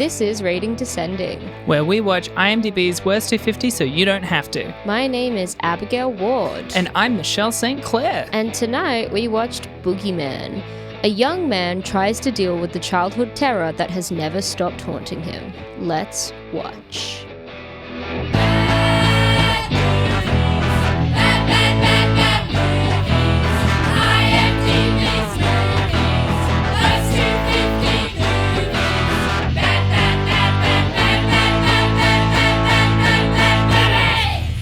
This is Rating Descending, where we watch IMDb's Worst 250 so you don't have to. My name is Abigail Ward. And I'm Michelle St. Clair. And tonight we watched Boogeyman. A young man tries to deal with the childhood terror that has never stopped haunting him. Let's watch.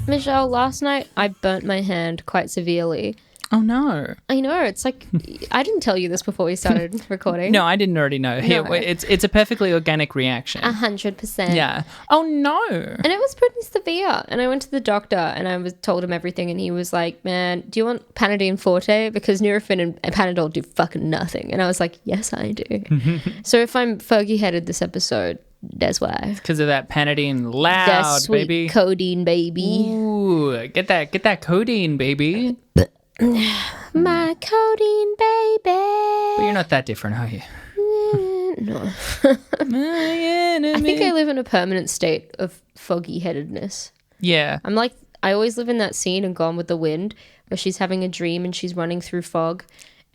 Michelle, last night I burnt my hand quite severely. Oh no. I know, it's like, I didn't tell you this before we started recording. No, I didn't already know. Here, No. it's a perfectly organic reaction. 100%. Yeah. Oh no. And it was pretty severe. And I went to the doctor and I told him everything, and he was like, man, do you want Panadeine Forte? Because Nurofen and Panadol do fucking nothing. And I was like, yes, I do. So if I'm foggy-headed this episode, that's why. Because of that Panadeine loud, That sweet baby. codeine, baby. Ooh, get that codeine, baby. My codeine, baby. But you're not that different, are you? No. My enemy. I think I live in a permanent state of foggy-headedness. Yeah. I'm like, I always live in that scene in Gone with the Wind where she's having a dream and she's running through fog.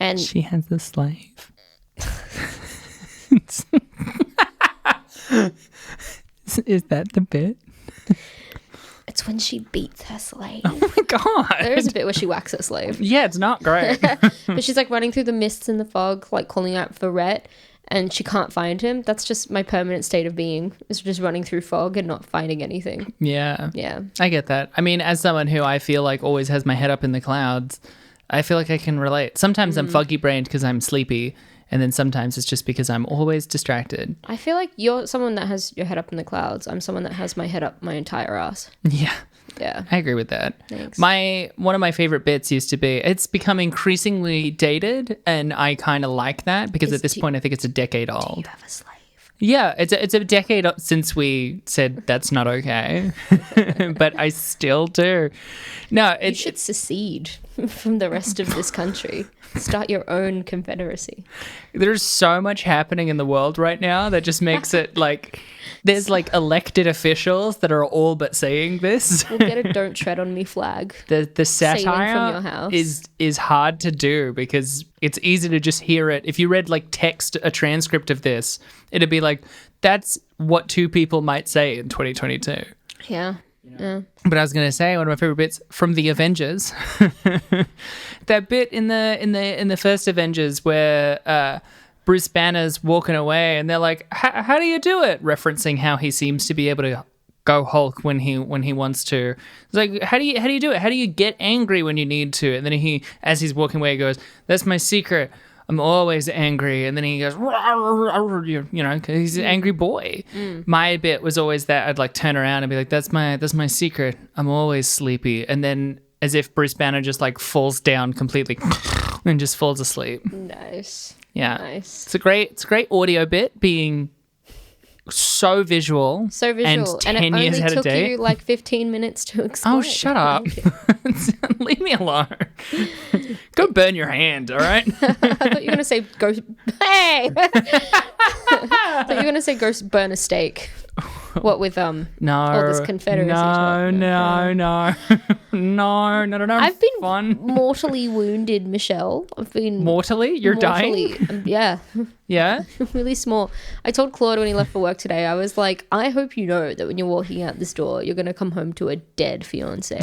And She has a slave. Is that the bit? it's when she beats her slave. Oh my god. There is a bit where she whacks her slave. Yeah, it's not great. But she's like running through the mists and the fog, like calling out for Rhett, and she can't find him. That's just my permanent state of being, is just running through fog and not finding anything. Yeah. Yeah. I get that. I mean, as someone who I feel like always has my head up in the clouds, I feel like I can relate. Sometimes I'm foggy brained because I'm sleepy, and then sometimes it's just because I'm always distracted. I feel like you're someone that has your head up in the clouds. I'm someone that has my head up my entire ass. Yeah. Yeah. I agree with that. Thanks. One of my favorite bits used to be, it's become increasingly dated, and I kind of like that because at this point I think it's a decade old. You have a slave. Yeah, it's a decade since we said that's not okay, but I still do. No, You should secede from the rest of this country. Start your own confederacy. There's so much happening in the world right now that just makes it like there's like elected officials that are all but saying this. We'll get a "Don't Tread on Me" flag. The Sailing from your satire house. is hard to do because it's easy to just hear it. If you read like a transcript of this, it'd be like, that's what two people might say in 2022. Yeah. Yeah. But I was going to say, one of my favorite bits from the Avengers, that bit in the first Avengers where Bruce Banner's walking away and they're like, how do you do it? Referencing how he seems to be able to go Hulk when he wants to. It's like, how do you do it? How do you get angry when you need to? And then as he's walking away, he goes, that's my secret. I'm always angry. And then he goes, you know, 'cause he's an angry boy. My bit was always that I'd like turn around and be like, that's my secret. I'm always sleepy. And then as if Bruce Banner just like falls down completely and just falls asleep. Nice. Yeah. Nice. It's a great audio bit, being so visual. So visual. And 10 it years only out of took date. you like 15 minutes to explain. Oh, shut up. Leave me alone. Go burn your hand, all right? I thought you were going to say go... Hey! I thought you were going to say go burn a steak. What with No. all this Confederacy talk? No. I've been fun. mortally wounded, Michelle. I've been... Mortally? You're dying? Yeah. Yeah? Really small. I told Claude when he left for work today, I was like, I hope you know that when you're walking out this door, you're going to come home to a dead fiance.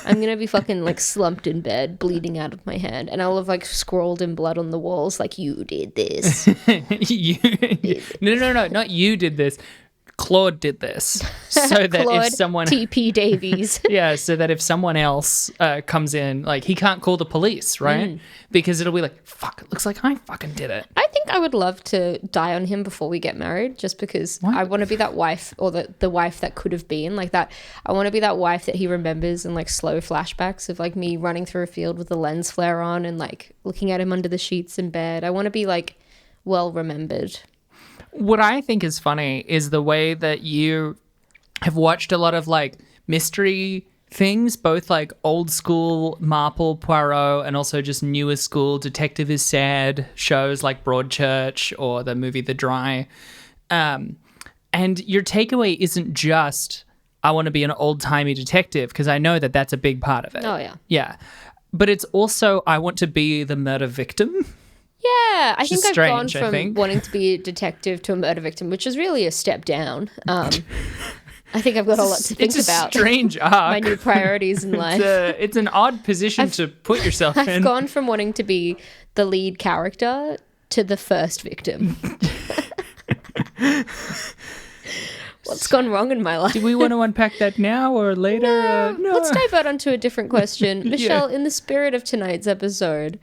I'm going to be fucking like slumped in bed, bleeding out of my hand. And I'll have like scrawled in blood on the walls like, you did this. No. Not you did this. Claude did this. So that Claude if someone... TP Davies. Yeah, so that if someone else comes in, like, he can't call the police, right? Because it'll be like, fuck, it looks like I fucking did it. I think I would love to die on him before we get married, just because I want to be that wife, or the wife that could have been like that. I want to be that wife that he remembers in like slow flashbacks of like me running through a field with the lens flare on and like looking at him under the sheets in bed. I want to be like well remembered. What I think is funny is the way that you have watched a lot of like mystery things, both like old school Marple, Poirot, and also just newer school Detective is Sad shows like Broadchurch or the movie The Dry. And your takeaway isn't just, I want to be an old-timey detective, because I know that that's a big part of it. Oh, yeah. Yeah. But it's also, I want to be the murder victim. Yeah, I think I've gone strange, from wanting to be a detective to a murder victim, which is really a step down. I think I've got a lot to think about. It's a strange arc. My new priorities in life. It's an odd position to put yourself in. I've gone from wanting to be the lead character to the first victim. What's gone wrong in my life? Do we want to unpack that now or later? No. Let's divert onto a different question. Michelle, in the spirit of tonight's episode,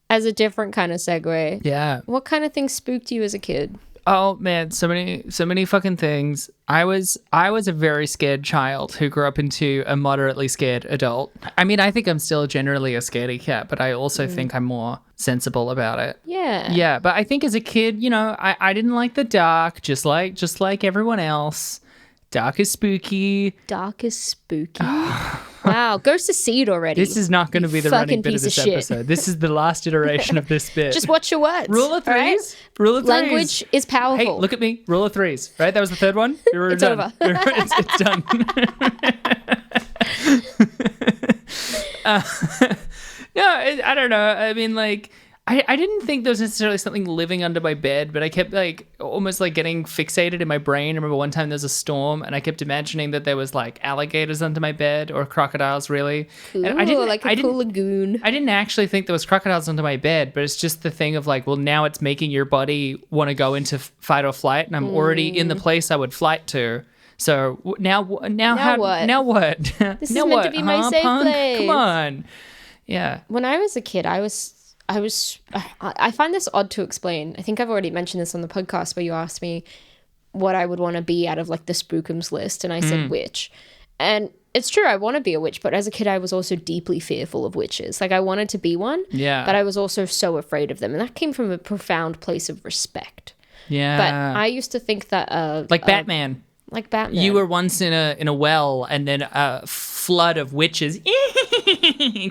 as a different kind of segue, what kind of things spooked you as a kid? Oh man, so many fucking things. I was a very scared child who grew up into a moderately scared adult. I mean, I think I'm still generally a scaredy cat, but I also think I'm more sensible about it. Yeah. Yeah, but I think as a kid, you know, I didn't like the dark, just like everyone else. Dark is spooky. Dark is spooky. Wow, Ghost of Seed already. This is not going to be the running bit of this shit. episode. This is the last iteration of this bit. Just watch your words. Rule of threes. Right? Rule of threes. Language is powerful. Hey, look at me. Rule of threes. Right? That was the third one. It's done. over. It's done. I don't know. I mean, like, I didn't think there was necessarily something living under my bed, but I kept like almost like getting fixated in my brain. I remember one time there was a storm and I kept imagining that there was like alligators under my bed, or crocodiles, really. Cool, and I didn't, like a cool lagoon. I didn't actually think there was crocodiles under my bed, but it's just the thing of like, well, now it's making your body want to go into fight or flight, and I'm already in the place I would flight to. So now what? Now what? This is meant to be my safe place. Come on. Yeah. When I was a kid, I find this odd to explain. I think I've already mentioned this on the podcast where you asked me what I would want to be out of like the spookums list, and I said witch. And it's true, I want to be a witch, but as a kid I was also deeply fearful of witches. Like I wanted to be one, but I was also so afraid of them, and that came from a profound place of respect. Yeah. But I used to think that like Batman. Like Batman. You were once in a well, and then a flood of witches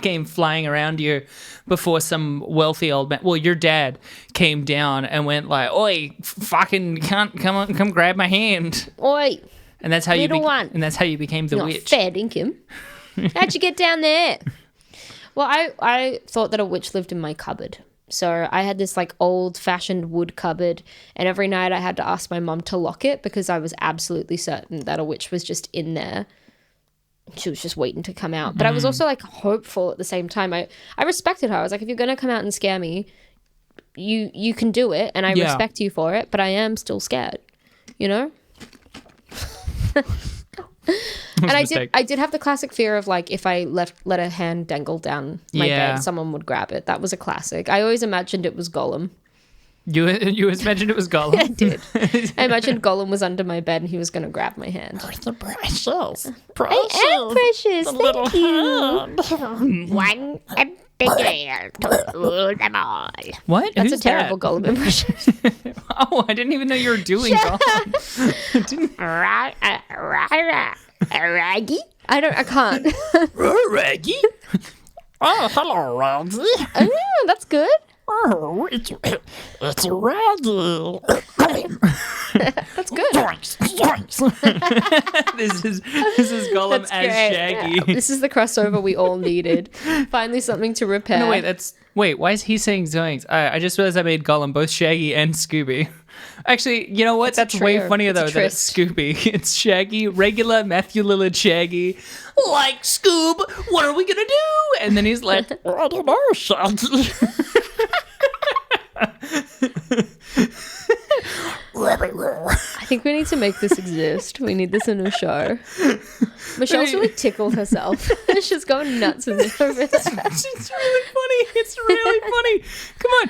came flying around you before some wealthy old man. Well, your dad came down and went like, "Oi, fucking come grab my hand." Oi. And that's how and that's how you became the witch. Fair dinkum. How'd you get down there? Well, I thought that a witch lived in my cupboard. So I had this like old-fashioned wood cupboard, and every night I had to ask my mum to lock it because I was absolutely certain that a witch was just in there. She was just waiting to come out. But I was also like hopeful at the same time. I respected her. I was like, if you're going to come out and scare me, you can do it, and I respect you for it, but I am still scared, you know? And I did have the classic fear of like if I let a hand dangle down my bed, someone would grab it. That was a classic. I always imagined it was Gollum. You imagined it was Gollum? I did. I imagined Gollum was under my bed and he was going to grab my hand. Precious. I am precious. Thank you. One bigger to rule them all. What? That's Who's a terrible that? Gollum impression. Oh, I didn't even know you were doing Gollum. Raggy? I can't. Raggy? Oh, hello, Raggy. Oh, that's good. Oh, it's Raggy. That's good. Yoinks, yoinks. This is Gollum That's as great. Shaggy. This is the crossover we all needed. Finally something to repair. No, wait, why is he saying zoinks? I just realized I made Gollum both Shaggy and Scooby. Actually, you know what? That's way funnier though than it's Scooby. It's Shaggy, regular Matthew Lillard Shaggy. Like, Scoob, what are we gonna do? And then he's like, I don't know, Shaggy. I think we need to make this exist. We need this in a show. Michelle's really tickled herself. She's going nuts in this over there. It's really funny. It's really funny. Come on,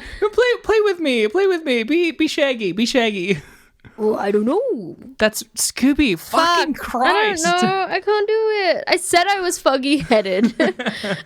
play with me. Play with me. Be Shaggy. Be Shaggy. Well, I don't know. That's Scooby. Fucking Christ. I don't know. I can't do it. I said I was foggy-headed.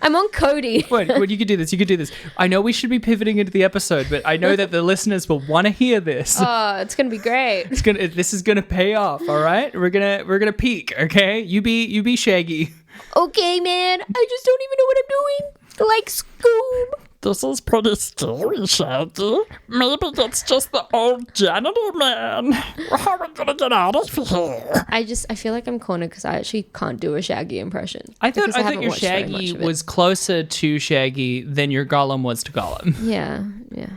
I'm on Cody. Wait, you could do this. You could do this. I know we should be pivoting into the episode, but I know that the listeners will want to hear this. Oh, it's gonna be great. This is gonna pay off. All right, we're gonna peak. Okay, you be Shaggy. Okay, man. I just don't even know what I'm doing. Like Scoob. This is pretty scary, Shaggy. Maybe it's just the old janitor man. How are we gonna get out of here? I feel like I'm cornered because I actually can't do a Shaggy impression. I thought haven't your watched very much Shaggy of it. was closer to Shaggy than your Gollum was to Gollum. Yeah.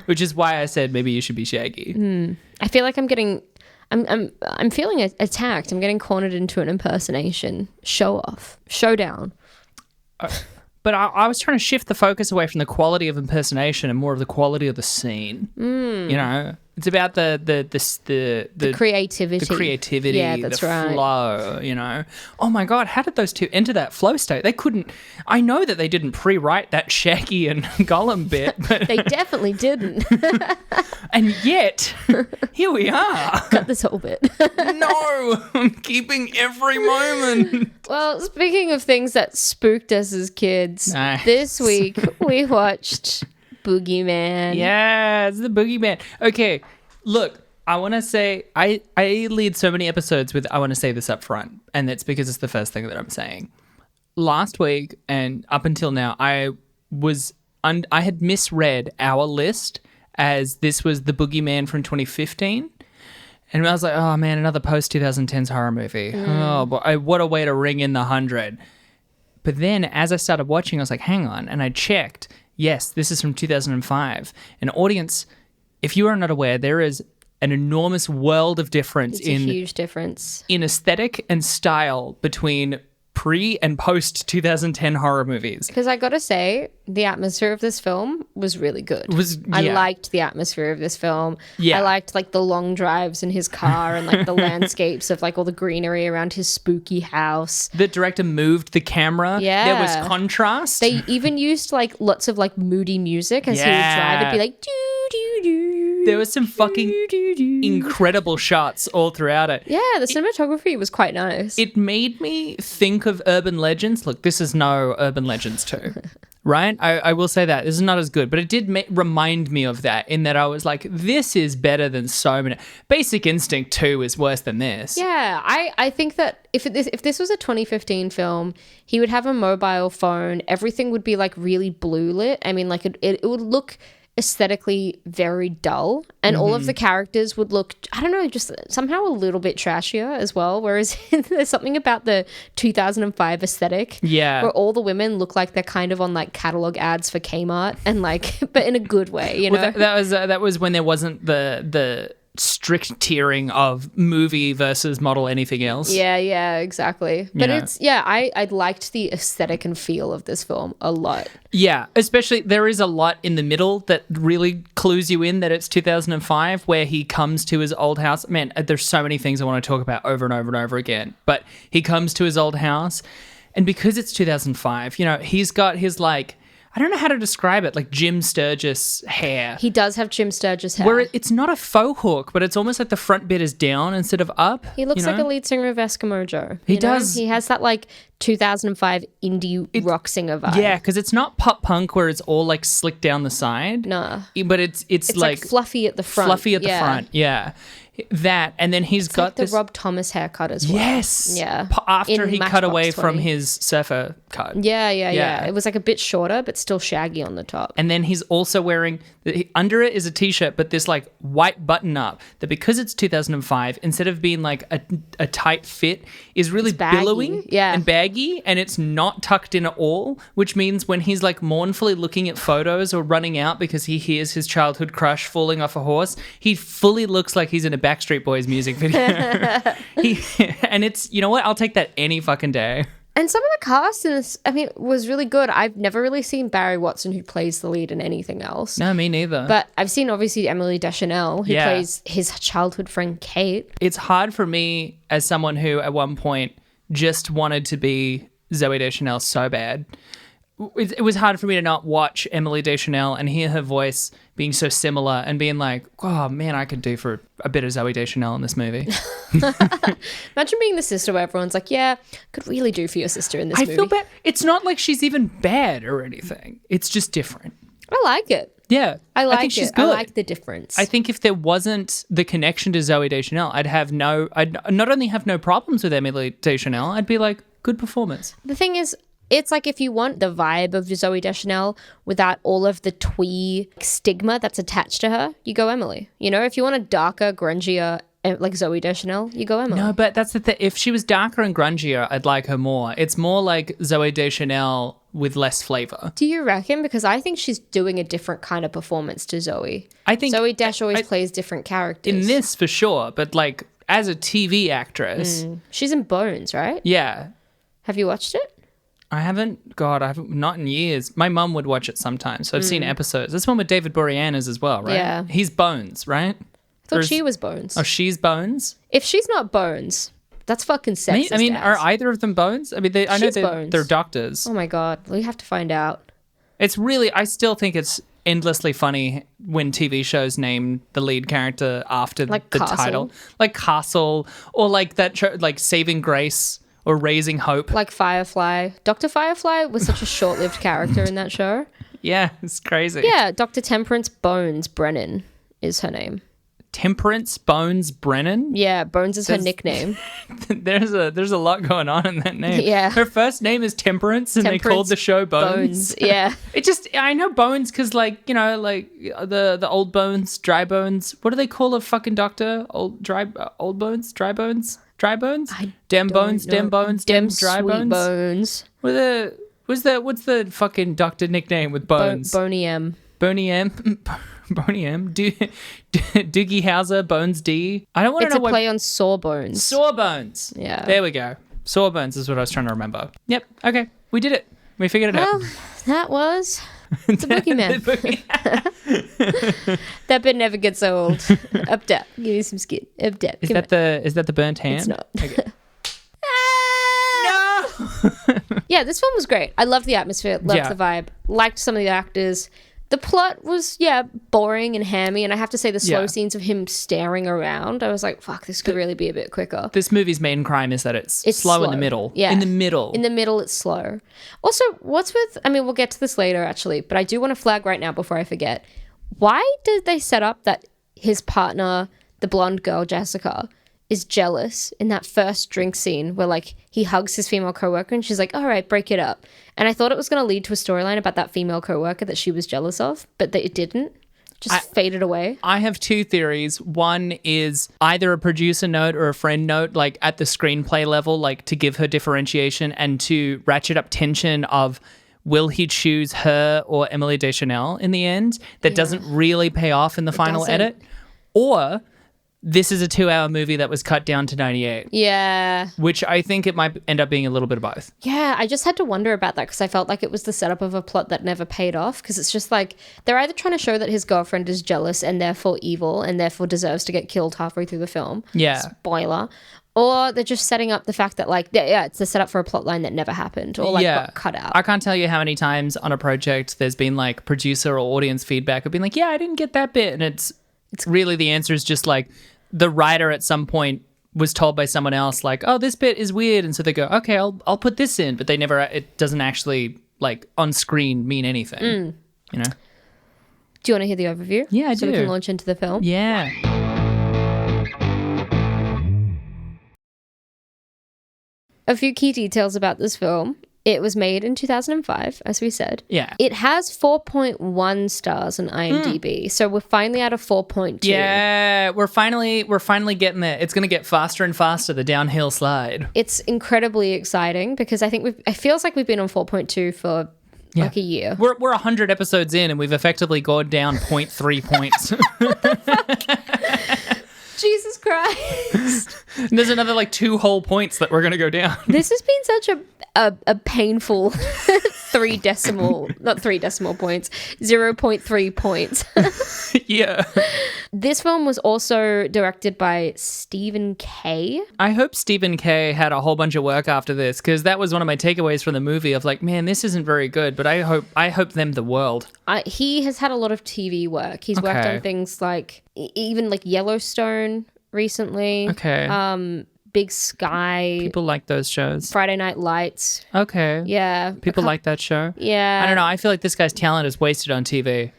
Which is why I said maybe you should be Shaggy. I feel like I'm feeling attacked. I'm getting cornered into an impersonation. Showdown. But I was trying to shift the focus away from the quality of impersonation and more of the quality of the scene. You know, it's about the creativity. The creativity, yeah, that's the right. flow, you know. Oh my God, how did those two enter that flow state? They couldn't, I know that they didn't pre-write that Shaggy and Gollum bit, but They definitely didn't. and yet, here we are. Cut this whole bit. No, I'm keeping every moment. Well, speaking of things that spooked us as kids, Nice. this week we watched Boogeyman. Yeah, it's the Boogeyman. Okay, look, I want to say, I lead so many episodes with I want to say this up front, and that's because it's the first thing that I'm saying. Last week and up until now, I had misread our list as this was the Boogeyman from 2015. And I was like, oh man, another post-2010s horror movie. Oh, boy, what a way to ring in the 100. But then as I started watching, I was like, hang on. And I checked. Yes, this is from 2005. An audience, if you are not aware, there is an enormous world of difference It's a huge difference. in aesthetic and style between pre and post 2010 horror movies. Because I gotta say, the atmosphere of this film was really good. I Yeah. liked the atmosphere of this film. Yeah. I liked like the long drives in his car and like the landscapes of like all the greenery around his spooky house. The director moved the camera. Yeah. There was contrast. They even used like lots of like moody music as he would drive. It'd be like doo doo doo. There was some fucking doo, doo. incredible shots all throughout it. Yeah, the cinematography was quite nice. It made me think of urban legends. Look, this is no urban legends 2, right? I will say that. This is not as good, but it did remind me of that in that I was like, this is better than so many. Basic Instinct 2 is worse than this. Yeah, I think that if this was a 2015 film, he would have a mobile phone. Everything would be like really blue lit. I mean, like it would look aesthetically very dull, and all of the characters would look, I don't know, just somehow a little bit trashier as well. Whereas there's something about the 2005 aesthetic, Yeah. where all the women look like they're kind of on like catalog ads for Kmart, and like, but in a good way, you know. Well, that was when there wasn't the strict tiering of movie versus model anything else. Yeah, exactly. But know. I liked the aesthetic and feel of this film a lot. Yeah, especially there is a lot in the middle that really clues you in that it's 2005 where he comes to his old house. Man, there's so many things I want to talk about over and over and over again. But he comes to his old house, and because it's 2005, you know, he's got his like, I don't know how to describe it, like Jim Sturgis hair. He does have Jim Sturgis hair. Where it's not a faux hook, but it's almost like the front bit is down instead of up. He looks you know? like a lead singer of Eskimo Joe. He you know? does. He has that like 2005 indie rock singer vibe. Yeah, because it's not pop punk where it's all like slicked down the side. Nah. But it's Like fluffy at the front. fluffy at the front. Yeah. That, and then he's It's got like the this. Rob Thomas haircut as well. Yes. Yeah. After In he cut Matchbox away 20. from his surfer cut. Yeah. Yeah. It was like a bit shorter, but still shaggy on the top. And then he's also wearing, under it is a t-shirt, but this like white button up that because it's 2005, instead of being like a tight fit, is really It's baggy. billowing Yeah. and baggy, and it's not tucked in at all, which means when he's like mournfully looking at photos or running out because he hears his childhood crush falling off a horse, he fully looks like he's in a Backstreet Boys music video. And it's, you know what? I'll take that any fucking day. And some of the cast in this, I mean, was really good. I've never really seen Barry Watson, who plays the lead, in anything else. No, me neither. But I've seen obviously Emily Deschanel, who Yeah. plays his childhood friend Kate. It's hard for me as someone who at one point just wanted to be Zooey Deschanel so bad. It was hard for me to not watch Emily Deschanel and hear her voice being so similar and being like, oh man, I could do for a bit of Zooey Deschanel in this movie. Imagine being the sister where everyone's like, yeah, could really do for your sister in this I movie. feel bad. It's not like she's even bad or anything. It's just different. I like it. Yeah. I like think it. she's good. I like the difference. I think if there wasn't the connection to Zooey Deschanel, I'd not only have no problems with Emily Deschanel, I'd be like, good performance. The thing is, It's like if you want the vibe of Zoe Deschanel without all of the twee stigma that's attached to her, you go Emily. You know, if you want a darker, grungier, like Zoe Deschanel, you go Emily. No, but that's the thing. If she was darker and grungier, I'd like her more. It's more like Zoe Deschanel with less flavor. Do you reckon? Because I think she's doing a different kind of performance to Zoe. I think Zoe Desch always plays different characters. In this, for sure, but like as a TV actress. She's in Bones, right? Yeah. Have you watched it? I haven't, God, I haven't, not in years. My mum would watch it sometimes, so I've seen episodes. This one with David Boreanaz as well, right? Yeah. He's Bones, right? I thought she was Bones. Oh, she's Bones? If she's not Bones, that's fucking sexist. I mean, ass. are either of them Bones? I mean, I know Bones. they're doctors. Oh my God, we have to find out. It's really, I still think it's endlessly funny when TV shows name the lead character after Like the Castle. title. Like Castle, or like that show, like Saving Grace. Or Raising Hope. Like Firefly. Dr. Firefly was such a short-lived character in that show. Yeah, it's crazy. Yeah, Dr. Temperance Bones Brennan is her name. Temperance Bones Brennan? Yeah, Bones is her nickname. There's a lot going on in that name. Yeah. Her first name is Temperance, and they called the show Bones. Yeah. It just, I know Bones because, like, you know, like the old bones, dry bones. What do they call a fucking doctor? Old bones, dry bones, dry bones, dem bones, dem bones, dem dry sweet bones. What's the fucking doctor nickname with Bones? Boney M. Boney M. Boney M. Doogie Howser, Bones D. I don't want to know It's a play on Sawbones. Sawbones. Yeah. There we go. Sawbones is what I was trying to remember. Yep. Okay. We did it. We figured it out. Well, that was the Boogeyman. That bit never gets old. Up top. Give me some skin. Up top. Is that the burnt hand? It's not. Okay. Yeah, this film was great. I loved the atmosphere, loved the vibe, liked some of the actors. The plot was, boring and hammy, and I have to say the slow scenes of him staring around, I was like, fuck, this could really be a bit quicker. This movie's main crime is that it's slow in the middle. Yeah. In the middle. In the middle, it's slow. Also, we'll get to this later, actually, but I do want to flag right now before I forget. Why did they set up that his partner, the blonde girl, Jessica, is jealous in that first drink scene where, like, he hugs his female coworker and she's like, all right, break it up. And I thought it was going to lead to a storyline about that female coworker that she was jealous of, but that it didn't. Just faded away. I have two theories. One is either a producer note or a friend note, like at the screenplay level, like to give her differentiation and to ratchet up tension of will he choose her or Emily Deschanel in the end? That doesn't really pay off in the final edit. Or this is a 2-hour movie that was cut down to 98. Yeah. Which I think it might end up being a little bit of both. Yeah, I just had to wonder about that because I felt like it was the setup of a plot that never paid off, because it's just like they're either trying to show that his girlfriend is jealous and therefore evil and therefore deserves to get killed halfway through the film. Yeah. Spoiler. Or they're just setting up the fact that, like, it's a setup for a plot line that never happened or, like, got cut out. I can't tell you how many times on a project there's been, like, producer or audience feedback of being like, yeah, I didn't get that bit. And it's really the answer is just, like, the writer at some point was told by someone else, like, oh, this bit is weird. And so they go, okay, I'll put this in. But it doesn't actually, like, on screen mean anything, you know? Do you want to hear the overview? Yeah, I so do. we can launch into the film? Yeah. A few key details about this film. It was made in 2005, as we said. Yeah. It has 4.1 stars on IMDb, so we're finally at a 4.2. Yeah, we're finally getting there. It's going to get faster and faster, the downhill slide. It's incredibly exciting because I think it feels like we've been on 4.2 for like a year. We're 100 episodes in and we've effectively gone down 0.3 points. Jesus Christ. And there's another like 2 whole points that we're going to go down. This has been such a painful 0.3 points. Yeah. This film was also directed by Stephen Kay. I hope Stephen Kay had a whole bunch of work after this, because that was one of my takeaways from the movie of like, man, this isn't very good, but I hope them the world. He has had a lot of TV work. He's worked on things like even like Yellowstone recently. Okay. Big Sky. People like those shows. Friday Night Lights. Okay. Yeah. People like that show. Yeah. I don't know. I feel like this guy's talent is wasted on TV.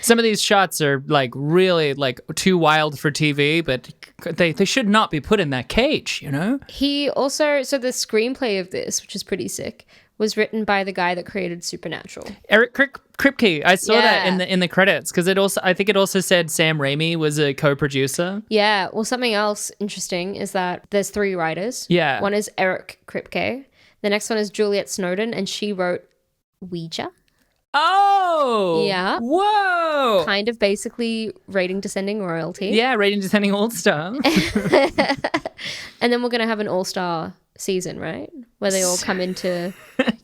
Some of these shots are like really like too wild for TV, but they should not be put in that cage, you know? He also, so the screenplay of this, which is pretty sick, was written by the guy that created Supernatural. Eric Kripke. I saw that Yeah. in the credits because I think it also said Sam Raimi was a co-producer. Yeah, well, something else interesting is that there's 3 writers. Yeah. One is Eric Kripke. The next one is Juliet Snowden, and she wrote Ouija. Oh! Yeah. Whoa! Kind of basically rating descending royalty. Yeah, Rating Descending All-Star. And then we're going to have an all-star season, right? Where they all come in to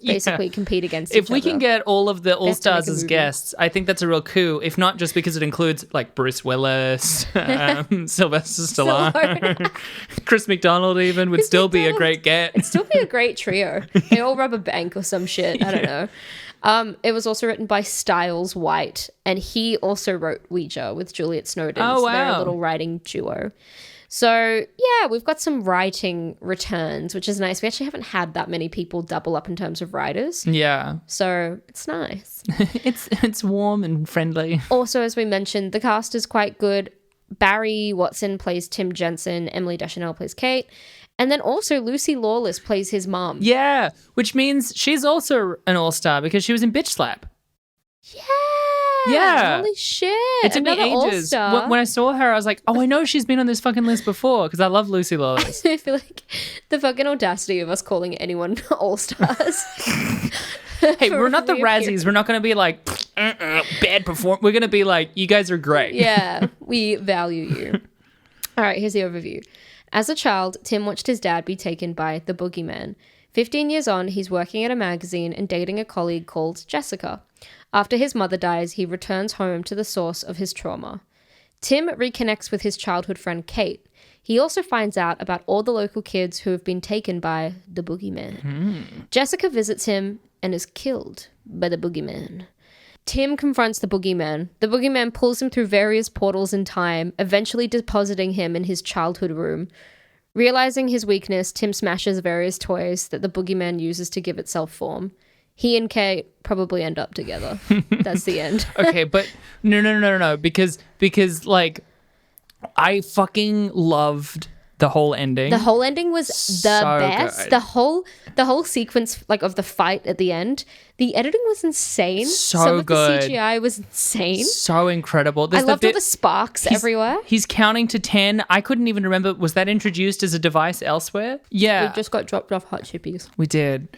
basically compete against each If other. we can get all of the All-Stars make a as movie. guests, I think that's a real coup. If not, just because it includes like Bruce Willis, Sylvester Stallone, Chris McDonald even would still be a great get. Still be a great trio. They all rob a bank or some shit. I don't know. It was also written by Styles White, and he also wrote Ouija with Juliet Snowden. Oh, So they're a wow. little writing duo. So, yeah, we've got some writing returns, which is nice. We actually haven't had that many people double up in terms of writers. Yeah. So it's nice. It's warm and friendly. Also, as we mentioned, the cast is quite good. Barry Watson plays Tim Jensen. Emily Deschanel plays Kate. And then also Lucy Lawless plays his mom. Yeah, which means she's also an all-star because she was in Bitch Slap. Yeah. Holy shit. It took Another me ages. all-star. When I saw her, I was like, oh, I know she's been on this fucking list before because I love Lucy Lawless. I feel like the fucking audacity of us calling anyone all-stars. Hey, we're not the We Razzies. We're not going to be like, bad perform. We're going to be like, you guys are great. Yeah, we value you. All right, here's the overview. As a child, Tim watched his dad be taken by the Boogeyman. 15 years on, he's working at a magazine and dating a colleague called Jessica. After his mother dies, he returns home to the source of his trauma. Tim reconnects with his childhood friend Kate. He also finds out about all the local kids who have been taken by the Boogeyman. Jessica visits him and is killed by the Boogeyman. Tim confronts the Boogeyman. The Boogeyman pulls him through various portals in time, eventually depositing him in his childhood room. Realizing his weakness, Tim smashes various toys that the Boogeyman uses to give itself form. He and Kate probably end up together. That's the end. Okay, but no, because like, I fucking loved the whole ending. The whole ending was the So best. good. The whole sequence like of the fight at the end. The editing was insane. So Some of good. the CGI was insane. So incredible. I There's loved all bit- the sparks everywhere. He's counting to 10. I couldn't even remember. Was that introduced as a device elsewhere? Yeah, We just got dropped off hot chippies. we did.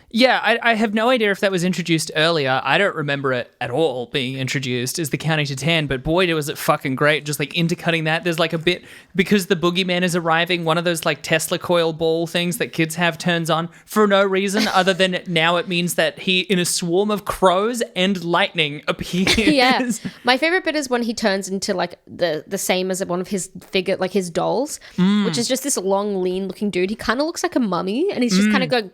Yeah, I have no idea if that was introduced earlier. I don't remember it at all being introduced as the counting to 10, but boy, was it fucking great. Just like intercutting that. There's like a bit, because the Boogeyman is arriving, one of those like Tesla coil ball things that kids have turns on for no reason other than now it means that he, in a swarm of crows and lightning, appears. Yeah. My favorite bit is when he turns into like the same as one of his figure, like his dolls, which is just this long, lean looking dude. He kind of looks like a mummy and he's just kind of going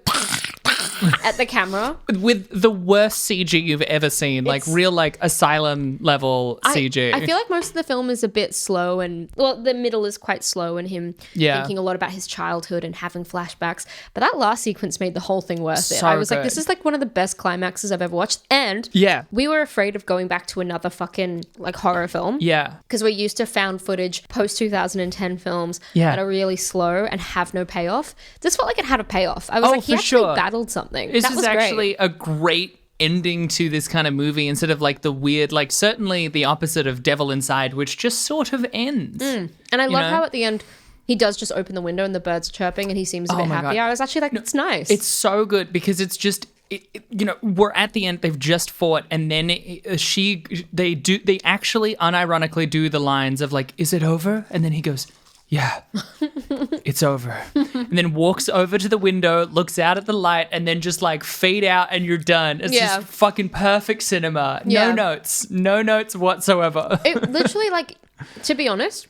at the camera. With the worst CG you've ever seen, like It's- real like asylum level CG. I feel like most of the film is a bit slow and, well, the middle is quite slow and him Yeah. thinking a lot about his childhood and having flashbacks. But that last sequence made the whole thing worth it. So I was like, good. this is like one of the best climaxes I've ever watched. And Yeah. we were afraid of going back to another fucking like horror film. Yeah. Because we're used to found footage post 2010 films Yeah. that are really slow and have no payoff. This felt like it had a payoff. I was like, he for actually sure. battled something. This that is was actually great. a great ending to this kind of movie instead of like the weird, like certainly the opposite of Devil Inside, which just sort of ends. And I love know? how at the end he does just open the window and the birds are chirping and he seems a bit my happy. God. I was actually like, it's nice. It's so good because it's just, you know, we're at the end. They've just fought, and then they actually unironically do the lines of like, "Is it over?" And then he goes, "Yeah, it's over," and then walks over to the window, looks out at the light, and then just like fade out, and you're done. It's Yeah. just fucking perfect cinema. Yeah. No notes whatsoever. It literally, like, to be honest,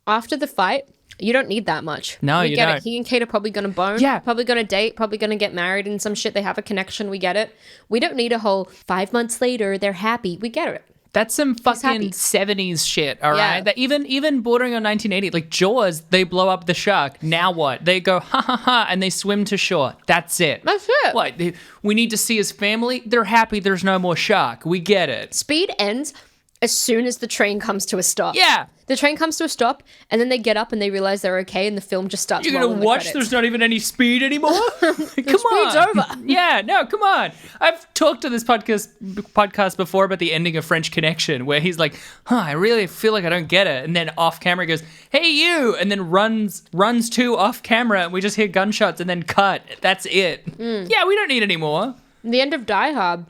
after the fight, you don't need that much. No, we you get don't. it. He and Kate are probably gonna bone. Yeah. Probably gonna date. Probably gonna get married and some shit. They have a connection. We get it. We don't need a whole 5 months later. They're happy. We get it. That's some fucking happy. 70s shit, all right? Yeah. That even bordering on 1980, like Jaws, they blow up the shark. Now what? They go, ha ha ha, and they swim to shore. That's it. That's it. What? We need to see his family? They're happy there's no more shark. We get it. Speed ends as soon as the train comes to a stop. Yeah. The train comes to a stop, and then they get up and they realize they're okay, and the film just starts. You're gonna rolling the watch? credits. There's not even any speed anymore. Come speed's on, over. Yeah, no, come on. I've talked to this podcast before about the ending of French Connection, where he's like, I really feel like I don't get it," and then off camera he goes, "Hey you," and then runs to off camera, and we just hear gunshots, and then cut. That's it. Yeah, we don't need any more. The end of Die Hard.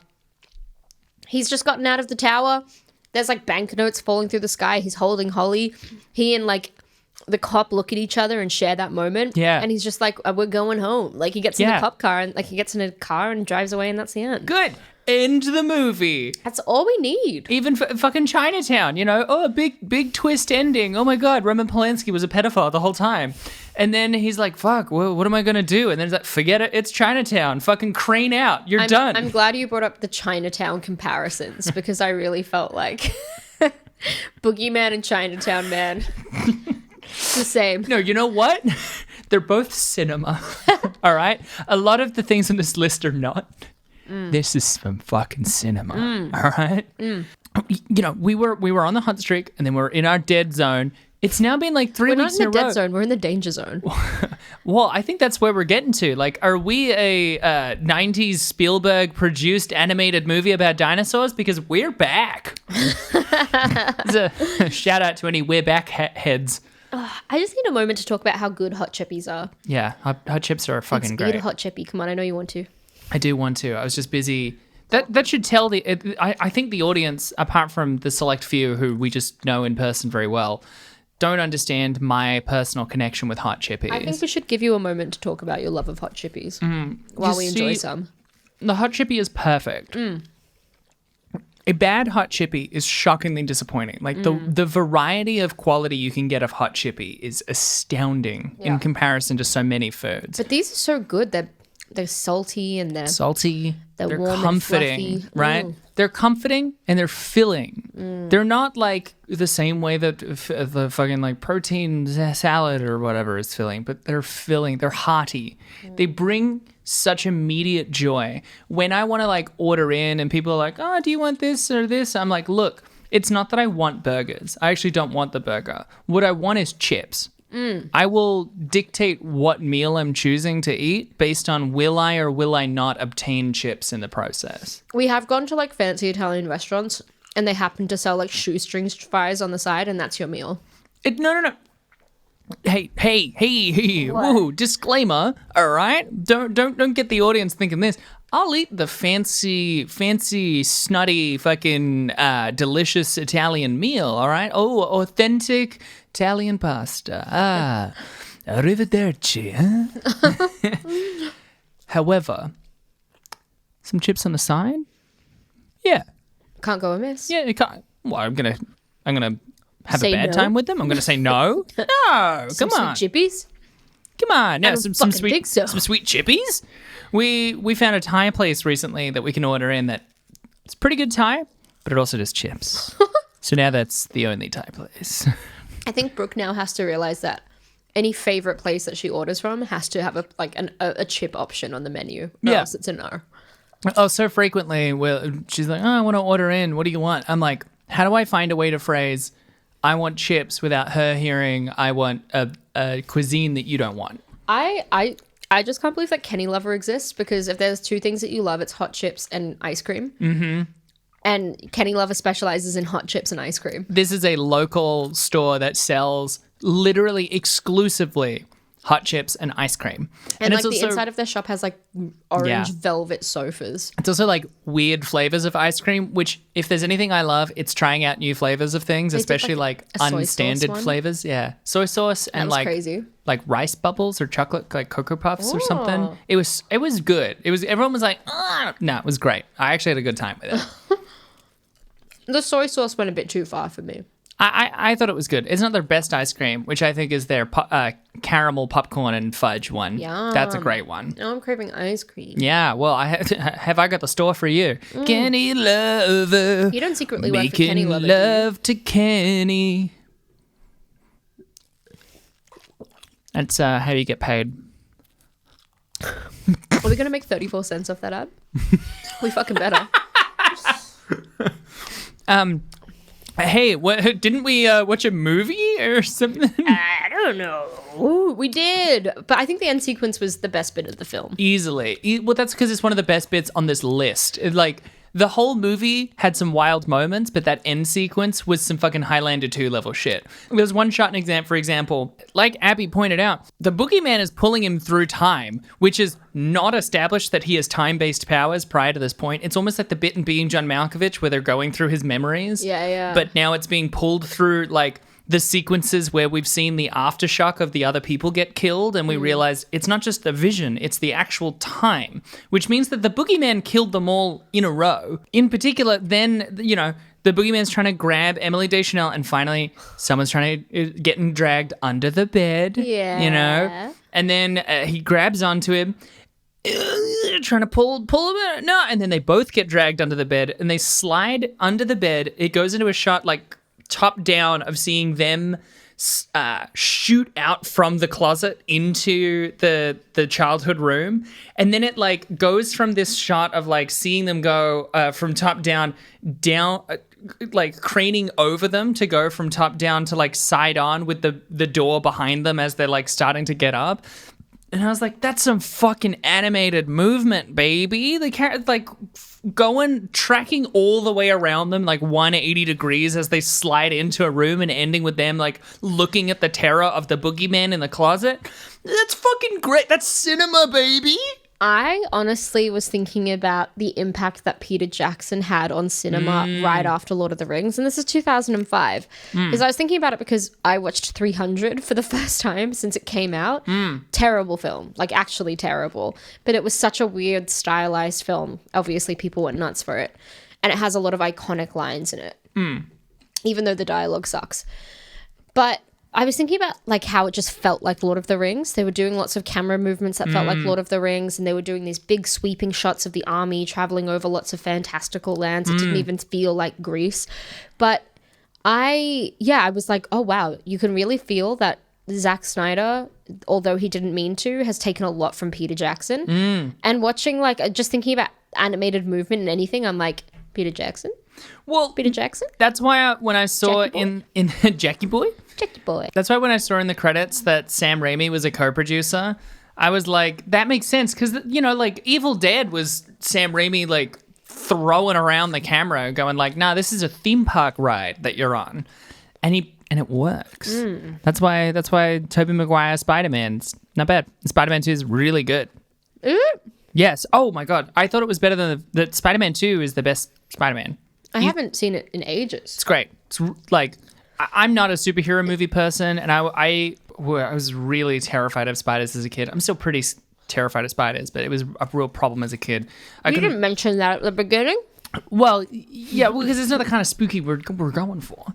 He's just gotten out of the tower. There's like banknotes falling through the sky. He's holding Holly. He and like the cop look at each other and share that moment. Yeah. And he's just like, we're going home. Like he gets in the cop car and like he gets in a car and drives away, and that's the end. Good. End the movie. That's all we need. Even fucking Chinatown, a big twist ending. Oh my God, Roman Polanski was a pedophile the whole time. And then he's like, fuck, what am I going to do? And then he's like, forget it, it's Chinatown. Fucking crane out. You're done. I'm glad you brought up the Chinatown comparisons because I really felt like Boogeyman and Chinatown Man. It's the same. No, you know what? They're both cinema. All right? A lot of the things on this list are not. This is from fucking cinema. All right? We were on the hot streak, and then we're in our dead zone. It's now been like 3 We're not weeks in in the a row. dead zone. We're in the danger zone. Well, I think that's where we're getting to. Like, are we a 90s Spielberg produced animated movie about dinosaurs? Because we're back. It's a shout out to any we're back heads. I just need a moment to talk about how good hot chippies are. Yeah, hot chips are fucking Let's great. eat a hot chippy. Come on, I know you want to. I do want to. I was just busy. That should tell I think the audience, apart from the select few who we just know in person very well, don't understand my personal connection with hot chippies. I think we should give you a moment to talk about your love of hot chippies while we enjoy some. The hot chippy is perfect. A bad hot chippy is shockingly disappointing. Like the variety of quality you can get of hot chippy is astounding in comparison to so many foods. But these are so good. They're salty and they're Salty. They're warm and comforting, fluffy. right? They're comforting and they're filling. They're not like the same way that the fucking like protein salad or whatever is filling, but they're filling. They're hearty. They bring such immediate joy. When I want to like order in and people are like, "Oh, do you want this or this?" I'm like, "Look, it's not that I want burgers. I actually don't want the burger. What I want is chips." I will dictate what meal I'm choosing to eat based on will I or will I not obtain chips in the process. We have gone to like fancy Italian restaurants and they happen to sell like shoestring fries on the side, and that's your meal. No. Hey. Whoa, disclaimer, all right? Don't get the audience thinking this. I'll eat the fancy, snotty, fucking delicious Italian meal, all right? Oh, authentic Italian pasta. Arrivederci, huh? However, some chips on the side? Yeah. Can't go amiss. Yeah, it can't. Well, I'm gonna have Say a bad no? time with them. I'm gonna say no. No, Some come on. sweet chippies. Come on, now I don't some fucking sweet think so. some sweet chippies. We found a Thai place recently that we can order in that it's pretty good Thai, but it also does chips. So now that's the only Thai place. I think Brooke now has to realize that any favorite place that she orders from has to have a chip option on the menu, or Yeah. else it's a no. Oh, so frequently, she's like, "Oh, I want to order in. What do you want?" I'm like, "How do I find a way to phrase, I want chips,' without her hearing, I want a cuisine that you don't want?" I just can't believe that Kenny Lover exists, because if there's two things that you love, it's hot chips and ice cream. Mm-hmm. And Kenny Lover specializes in hot chips and ice cream. This is a local store that sells literally exclusively hot chips and ice cream. And like it's the also, inside of their shop has like orange Yeah. velvet sofas. it's also like weird flavors of ice cream, which if there's anything I love, it's trying out new flavors of things, did, especially like, like a soy sauce unstandard one? flavors. Yeah. Soy sauce and was like crazy. like rice bubbles or chocolate like Cocoa Puffs or something. Oh. It was good. Everyone was like, "Ah." No, it was great. I actually had a good time with it. The soy sauce went a bit too far for me. I thought it was good. It's not their best ice cream, which I think is their caramel popcorn and fudge one. Yum. That's a great one. Now I'm craving ice cream. Yeah, well, have I got the store for you? Kenny Lover. You don't secretly work for Kenny Lover, Making love to Kenny. That's how you get paid. Are we going to make 34 cents off that ad? We fucking better. Hey, didn't we watch a movie or something? I don't know. Ooh, we did. But I think the end sequence was the best bit of the film. Easily. Well, that's because it's one of the best bits on this list. The whole movie had some wild moments, but that end sequence was some fucking Highlander 2 level shit. There's one shot for example, like Abby pointed out, the Boogeyman is pulling him through time, which is not established that he has time-based powers prior to this point. It's almost like the bit in Being John Malkovich where they're going through his memories. Yeah. But now it's being pulled through, like, the sequences where we've seen the aftershock of the other people get killed, and we realize it's not just the vision, it's the actual time, which means that the Boogeyman killed them all in a row. In particular, then, the Boogeyman's trying to grab Emily Deschanel, and finally someone's trying to get dragged under the bed. Yeah. And then he grabs onto him, trying to pull him out. No, and then they both get dragged under the bed, and they slide under the bed. It goes into a shot, like, top down of seeing them shoot out from the closet into the childhood room, and then it like goes from this shot of like seeing them go from top down like craning over them to go from top down to like side on with the door behind them as they're like starting to get up. And I was like, that's some fucking animated movement, baby. The cat like tracking all the way around them, like 180 degrees as they slide into a room, and ending with them like looking at the terror of the Boogeyman in the closet. That's fucking great. That's cinema, baby. I honestly was thinking about the impact that Peter Jackson had on cinema right after Lord of the Rings. And this is 2005. Because I was thinking about it because I watched 300 for the first time since it came out. Terrible film. Like, actually terrible. But it was such a weird, stylized film. Obviously, people went nuts for it. And it has a lot of iconic lines in it. Even though the dialogue sucks. But I was thinking about like how it just felt like Lord of the Rings. They were doing lots of camera movements that felt like Lord of the Rings, and they were doing these big sweeping shots of the army traveling over lots of fantastical lands. It didn't even feel like Greece. But I was like, oh wow, you can really feel that Zack Snyder, although he didn't mean to, has taken a lot from Peter Jackson. And watching like just thinking about animated movement and anything, I'm like, Peter Jackson? Well, Peter Jackson? That's why when I saw Jackie in Jackie Boy? Jackie Boy. That's why when I saw in the credits that Sam Raimi was a co-producer, I was like, that makes sense. Because, like Evil Dead was Sam Raimi like throwing around the camera going like, nah, this is a theme park ride that you're on. And it works. That's why Tobey Maguire Spider-Man's not bad. Spider-Man 2 is really good. Yes. Oh my God. I thought it was better than the Spider-Man 2 is the best Spider-Man. I haven't seen it in ages. It's great. It's like, I'm not a superhero movie person, and I was really terrified of spiders as a kid. I'm still pretty terrified of spiders, but it was a real problem as a kid. You didn't mention that at the beginning? Well, yeah, because it's not the kind of spooky we're going for.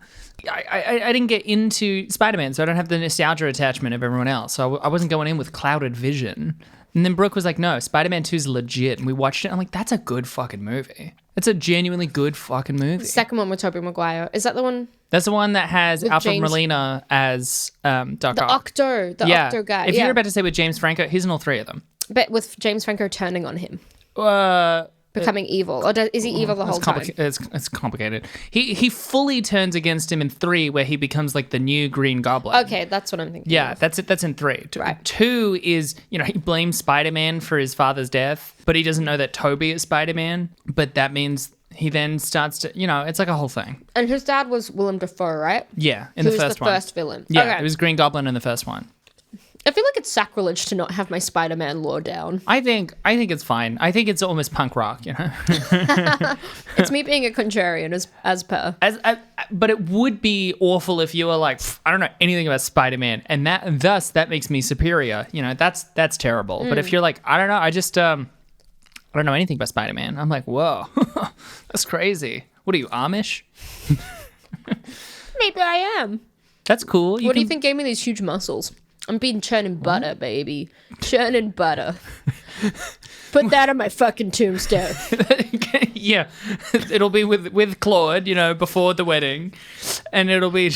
I didn't get into Spider-Man, so I don't have the nostalgia attachment of everyone else. So I wasn't going in with clouded vision. And then Brooke was like, no, Spider-Man 2 is legit. And we watched it. I'm like, that's a good fucking movie. It's a genuinely good fucking movie. The second one with Tobey Maguire. Is that the one? That's the one that has Alfred Molina as Doc Ock. The Octo guy. If you're about to say with James Franco, he's in all three of them. But with James Franco turning on him. Becoming evil. Or is he evil the whole time? It's complicated. He fully turns against him in 3, where he becomes like the new Green Goblin. Okay, that's what I'm thinking. Yeah, of. that's it. That's in 3. Right. 2 is, he blames Spider-Man for his father's death, but he doesn't know that Toby is Spider-Man. But that means he then starts to, it's like a whole thing. And his dad was Willem Dafoe, right? Yeah, in the first one. Who was the first villain. Yeah, okay. It was Green Goblin in the first one. I feel like it's sacrilege to not have my Spider-Man lore down. I think it's fine. I think it's almost punk rock, It's me being a contrarian as per. But it would be awful if you were like, I don't know anything about Spider-Man, and thus that makes me superior. That's terrible. But if you're like, I don't know, I don't know anything about Spider-Man. I'm like, whoa, that's crazy. What are you, Amish? maybe I am. That's cool. What do you think gave me these huge muscles? I'm being churning butter, baby. Churning butter. Put that on my fucking tombstone. Yeah, it'll be with Claude, before the wedding, and it'll be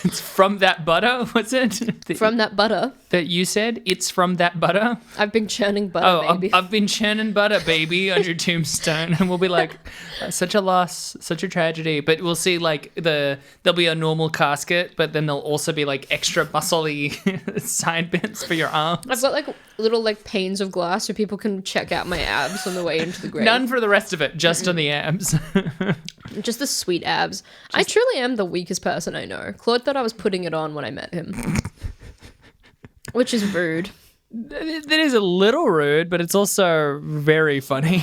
it's from that butter. What's it? From that butter that you said? It's from that butter. I've been churning butter, baby. I've been churning butter, baby, on your tombstone, and we'll be like, such a loss, such a tragedy. But we'll see like there'll be a normal casket, but then there'll also be like extra muscly side bits for your arms. I've got like little like panes of glass so people can check out my abs on the way into the grave. None for the rest of it, just on the abs. Just the sweet abs. I truly am the weakest person I know. Claude thought I was putting it on when I met him. Which is rude. That is a little rude, but it's also very funny.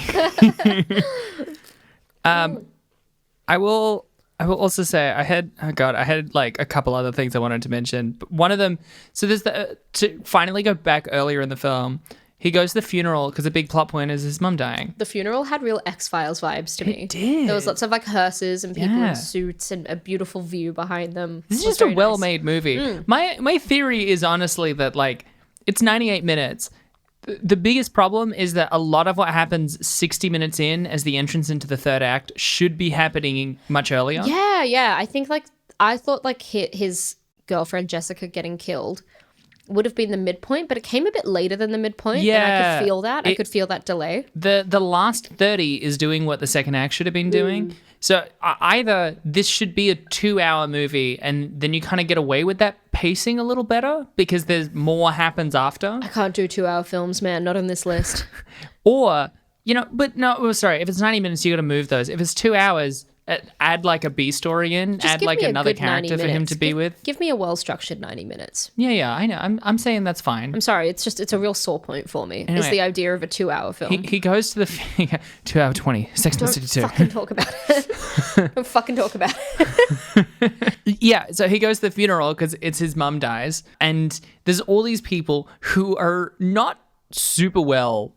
I will also say I had like a couple other things I wanted to mention. But one of them, so there's to finally go back earlier in the film, he goes to the funeral because a big plot point is his mum dying. The funeral had real X-Files vibes to me. It did. There was lots of like hearses and people in suits and a beautiful view behind them. This is just a well-made movie. My theory is honestly that like it's 98 minutes. The biggest problem is that a lot of what happens 60 minutes in as the entrance into the third act should be happening much earlier. Yeah. I thought like his girlfriend Jessica getting killed would have been the midpoint, but it came a bit later than the midpoint. Yeah. And I could feel that. I could feel that delay. The last 30 is doing what the second act should have been doing. So either this should be a 2-hour movie and then you kind of get away with that pacing a little better because there's more happens after. I can't do 2-hour films, man. Not on this list. Or, but no, sorry. If it's 90 minutes, you got to move those. If it's 2 hours, add like a B story in, Just add give like me a another good character 90 for him minutes. to be with. Give me a well-structured 90 minutes. Yeah, I know. I'm saying that's fine. I'm sorry. It's a real sore point for me. Anyway, it's the idea of a 2-hour film. He goes to the 2 hour 20, Sex and the City 2. Don't fucking talk about it. Don't fucking talk about it. Yeah, so he goes to the funeral because it's his mum dies, and there's all these people who are not super well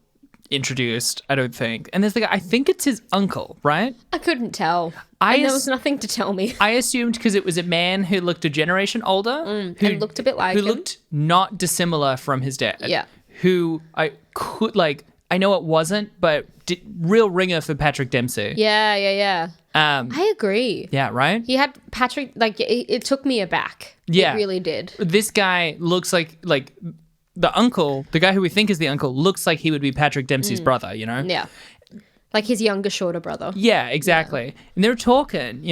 introduced, I don't think. And there's the guy, I think it's his uncle, right? I couldn't tell. And there was nothing to tell me. I assumed because it was a man who looked a generation older. Who looked a bit like him. Who looked not dissimilar from his dad. Yeah. Who I could, I know it wasn't, but real ringer for Patrick Dempsey. Yeah. I agree. Yeah, right? He had Patrick, it took me aback. Yeah. It really did. This guy looks like the uncle, the guy who we think is the uncle, looks like he would be Patrick Dempsey's brother, Yeah. Like his younger, shorter brother. Yeah, exactly. Yeah. And they're talking,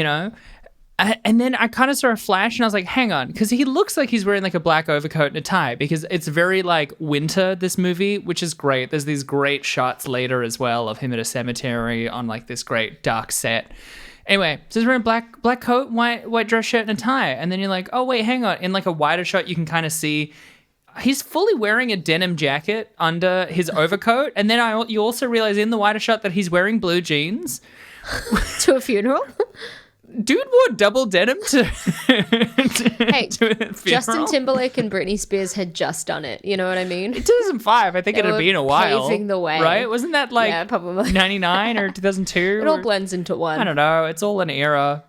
and then I kind of saw a flash and I was like, hang on, because he looks like he's wearing like a black overcoat and a tie because it's very like winter, this movie, which is great. There's these great shots later as well of him at a cemetery on like this great dark set. Anyway, so he's wearing black coat, white dress shirt and a tie. And then you're like, oh, wait, hang on. In like a wider shot, you can kind of see he's fully wearing a denim jacket under his overcoat. And then you also realize in the wider shot that he's wearing blue jeans. To a funeral? Dude wore double denim to Hey, to a funeral. Justin Timberlake and Britney Spears had just done it. You know what I mean? 2005, I think it had been a while. Paving the way. Right? Wasn't that like yeah, probably. 99 or 2002? It all blends into one. I don't know. It's all an era.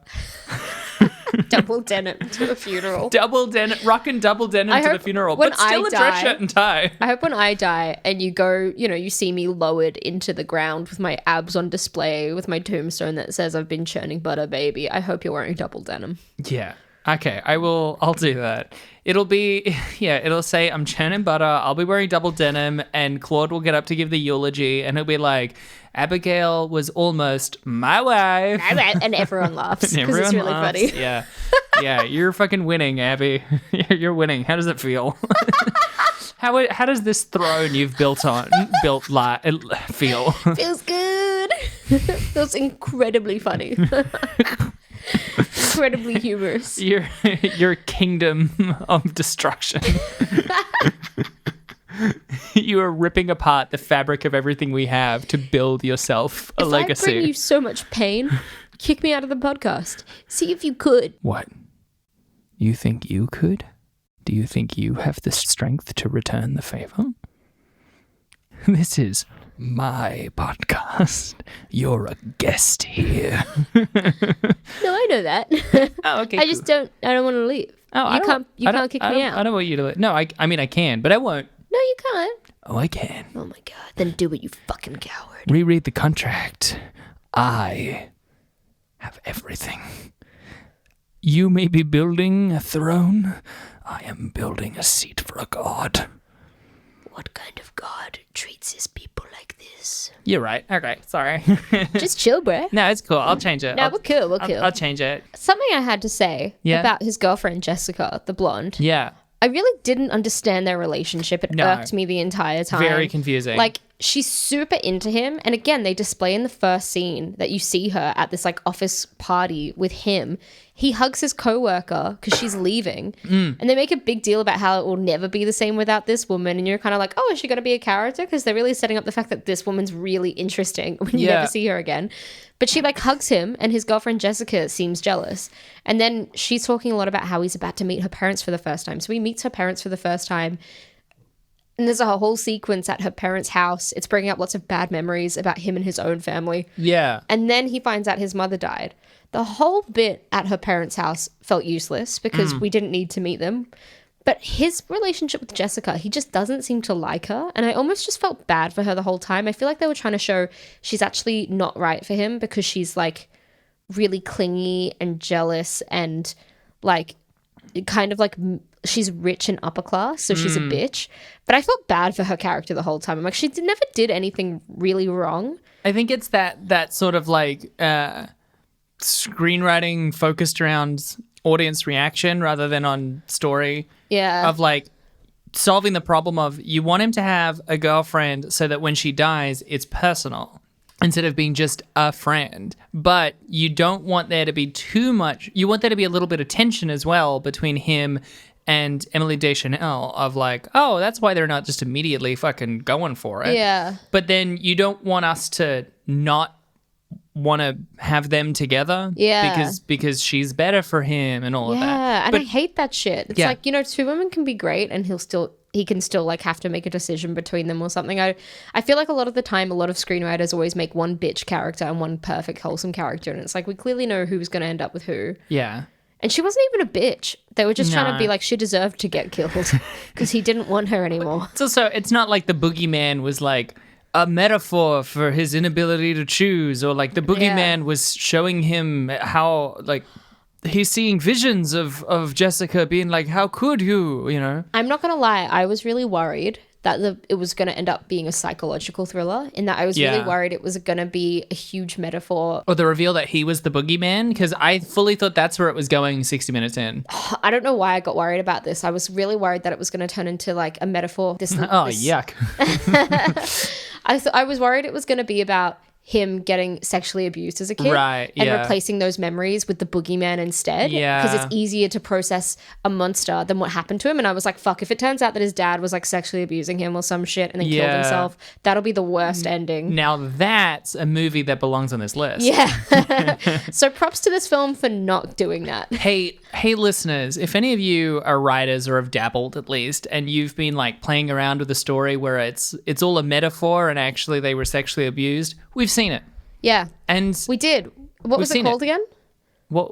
Double denim to a funeral. Double denim, rocking double denim to the funeral, but still a dress shirt and tie. I hope when I die and you go, you see me lowered into the ground with my abs on display with my tombstone that says I've been churning butter, baby. I hope you're wearing double denim. Yeah. Okay, I'll do that. It'll say I'm churning butter, I'll be wearing double denim, and Claude will get up to give the eulogy, and he'll be like, Abigail was almost my wife. And everyone laughs because it's really funny. Yeah. Yeah, you're fucking winning, Abby. You're winning. How does it feel? How does this throne you've feel? Feels good. Feels incredibly funny. Incredibly humorous. Your kingdom of destruction. You are ripping apart the fabric of everything we have to build yourself a legacy. If I bring you so much pain, kick me out of the podcast. See if you could. What? You think you could? Do you think you have the strength to return the favor? This is my podcast. You're a guest here. No, I know that. Oh, okay. I just don't want to leave. Oh, you can't kick me out. I don't want you to leave. No, I mean, I can, but I won't. No, you can't. Oh, I can. Oh my god. Then do it, you fucking coward. Reread the contract. I have everything. You may be building a throne. I am building a seat for a god. What kind of god treats his people like this? You're right. Okay, sorry. Just chill, bro. No, it's cool. I'll change it. No, we're cool. We're cool. I'll change it. Something I had to say Yeah. about his girlfriend, Jessica, the blonde. Yeah. I really didn't understand their relationship. It No. irked me the entire time. Very confusing. Like, she's super into him. And again, they display in the first scene that you see her at this like office party with him. He hugs his coworker because she's leaving. And they make a big deal about how it will never be the same without this woman. And you're kind of like, oh, is she going to be a character? Because they're really setting up the fact that this woman's really interesting when you Yeah. never see her again. But she like hugs him, and his girlfriend Jessica seems jealous. And then she's talking a lot about how he's about to meet her parents for the first time. So he meets her parents for the first time. And there's a whole sequence at her parents' house. It's bringing up lots of bad memories about him and his own family. Yeah. And then he finds out his mother died. The whole bit at her parents' house felt useless because we didn't need to meet them. But his relationship with Jessica, he just doesn't seem to like her. And I almost just felt bad for her the whole time. I feel like they were trying to show she's actually not right for him because she's like really clingy and jealous and like kind of like she's rich and upper class, so she's a bitch. But I felt bad for her character the whole time. I'm like, never did anything really wrong. I think it's that sort of like screenwriting focused around audience reaction rather than on story. Yeah. Of like solving the problem of you want him to have a girlfriend so that when she dies, it's personal instead of being just a friend. But you don't want there to be too much. You want there to be a little bit of tension as well between him and Emily Deschanel of like, oh, that's why they're not just immediately fucking going for it. Yeah. But then you don't want us to not want to have them together. Yeah. Because she's better for him and all of that. Yeah, and But I hate that shit. It's Yeah. like, you know, two women can be great and he can still like have to make a decision between them or something. I feel like a lot of the time, a lot of screenwriters always make one bitch character and one perfect wholesome character. And it's like, we clearly know who's going to end up with who. Yeah. And she wasn't even a bitch. They were just trying to No. be like, she deserved to get killed because he didn't want her anymore. It's also, it's not like the boogeyman was like a metaphor for his inability to choose, or like the boogeyman was showing him how like he's seeing visions of Jessica being like, how could you know? I'm not going to lie. I was really worried that it was going to end up being a psychological thriller, in that I was really Yeah. worried it was going to be a huge metaphor. Or the reveal that he was the boogeyman, because I fully thought that's where it was going 60 minutes in. I don't know why I got worried about this. I was really worried that it was going to turn into like a metaphor. Oh, yuck. I was worried it was going to be about him getting sexually abused as a kid, Right, and yeah. replacing those memories with the boogeyman instead, Yeah. because it's easier to process a monster than what happened to him. And I was like, fuck, if it turns out that his dad was like sexually abusing him or some shit and then killed Yeah. himself, that'll be the worst ending. Now that's a movie that belongs on this list. Yeah. So props to this film for not doing that. Hey listeners, if any of you are writers or have dabbled at least, and you've been like playing around with a story where it's all a metaphor and actually they were sexually abused, we've seen it. Yeah, And we did. What was it seen called it. again? what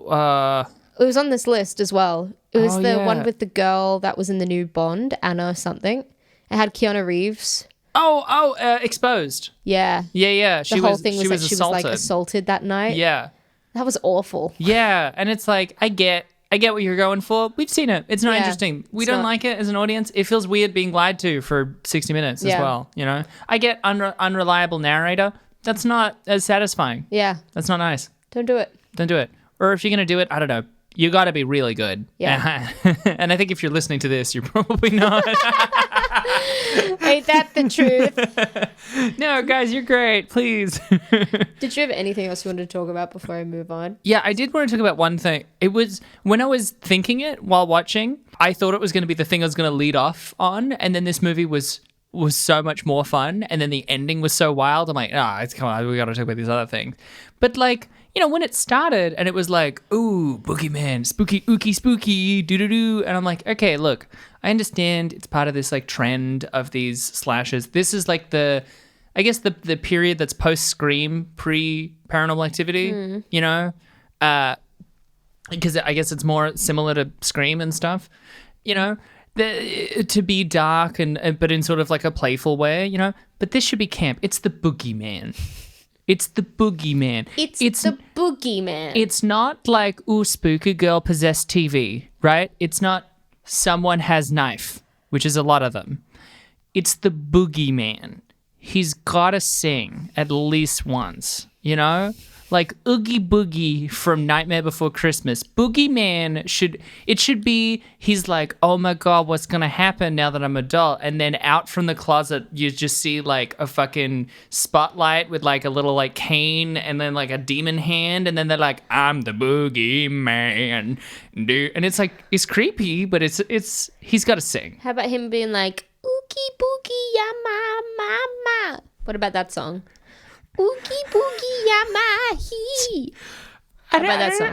It was on this list as well. It was Oh, the yeah. one with the girl that was in the new Bond, Anna something. It had Keanu Reeves. Exposed. Yeah. Yeah. The whole thing was that she was assaulted. like assaulted that night. Yeah. That was awful. Yeah. And it's like, I get what you're going for. We've seen it. It's not Yeah, interesting. We it's don't not. like it as an audience. It feels weird being lied to for 60 minutes as Yeah. well, you know? I get unreliable narrator. That's not as satisfying. Yeah. That's not nice. Don't do it. Don't do it. Or if you're going to do it, I don't know. You got to be really good. Yeah. And I think if you're listening to this, you're probably not. Ain't that the truth? No, guys, you're great. Please. Did you have anything else you wanted to talk about before I move on? Yeah, I did want to talk about one thing. It was when I was thinking it while watching, I thought it was going to be the thing I was going to lead off on. And then this movie was so much more fun. And then the ending was so wild. I'm like, come on, we got to talk about these other things. But like, when it started and it was like, ooh, boogeyman, spooky, ooky, spooky, doo-doo-doo. And I'm like, okay, look, I understand it's part of this like trend of these slashes. This is like the period that's post-Scream, pre-Paranormal Activity, because I guess it's more similar to Scream and stuff, to be dark but in sort of like a playful way, But this should be camp. It's the boogeyman. It's the boogeyman. It's the boogeyman. It's not like, ooh, spooky girl possessed TV, right? It's not someone has knife, which is a lot of them. It's the boogeyman. He's got to sing at least once, Like Oogie Boogie from Nightmare Before Christmas. Boogeyman should be, he's like, oh my God, what's going to happen now that I'm adult? And then out from the closet, you just see like a fucking spotlight with like a little like cane and then like a demon hand. And then they're like, I'm the Boogeyman. Dude. And it's like, it's creepy, but he's got to sing. How about him being like, Oogie Boogie, ya mama? What about that song? Oogie boogie yamahi. I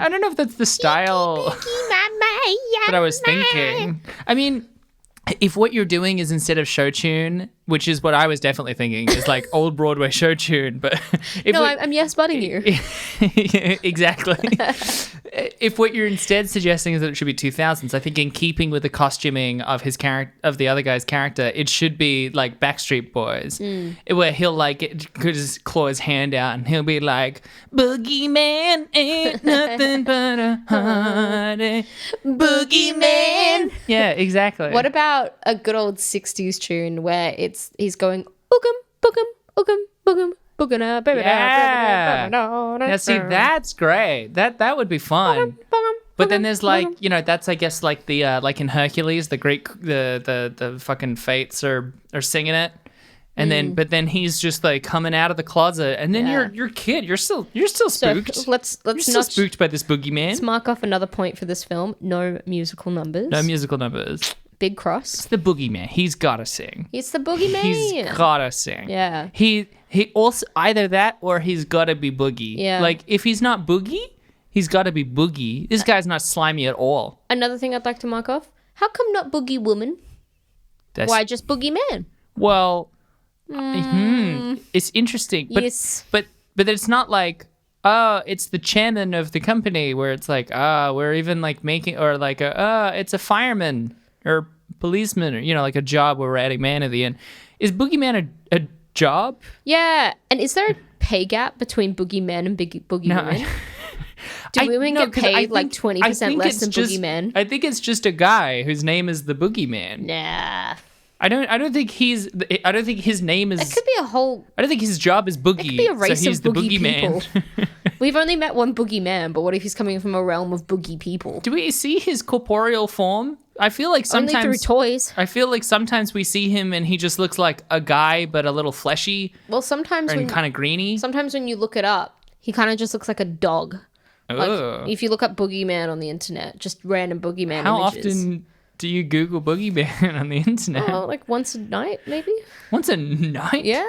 don't know if that's the style that I was thinking. I mean, if what you're doing is instead of show tune, which is what I was definitely thinking, is like old Broadway show tune, but I'm yes butting you. Exactly. If what you're instead suggesting is that it should be 2000s, I think in keeping with the costuming of his character, of the other guy's character, it should be like Backstreet Boys, where he'll like just claw his hand out and he'll be like, "Boogeyman ain't nothing but a heartache, Boogeyman." Yeah, exactly. What about a good old 60s tune where he's going oogum boogum oogum boogum boogana baby. Yeah. Now see, that's great. That would be fun. But then there's like, that's I guess like the like in Hercules, the Greek the fucking fates are singing it. And then he's just like coming out of the closet, and then you're a kid. You're still spooked. So let's still spooked by this boogeyman. Let's mark off another point for this film. No musical numbers. No musical numbers. Big cross. It's the boogeyman. He's gotta sing. It's the boogeyman. He's gotta sing. Yeah. He also either that or he's gotta be boogie. Yeah. Like if he's not boogie, he's gotta be boogie. This guy's not slimy at all. Another thing I'd like to mark off. How come not boogie woman? Why just boogeyman? Well, it's interesting. But, yes. But it's not like, oh, it's the chairman of the company where it's like, we're even like making, or like, it's a fireman or policeman, or, like a job where we're adding man at the end. Is boogeyman a job? Yeah. And is there a pay gap between boogeyman and boogeywoman? Do women get paid like 20% less than boogeymen? I think it's just a guy whose name is the boogeyman. Nah. I don't think his name is. It could be a whole. I don't think his job is boogie. It could be a race of boogie people. We've only met one boogeyman, but what if he's coming from a realm of boogie people? Do we see his corporeal form? I feel like sometimes only through toys. I feel like sometimes we see him and he just looks like a guy, but a little fleshy. Well, sometimes and kind of greeny. Sometimes when you look it up, he kind of just looks like a dog. Like if you look up boogeyman on the internet, just random boogeyman How images. Often do you Google boogeyman on the internet? Oh, like once a night, maybe. Once a night? Yeah.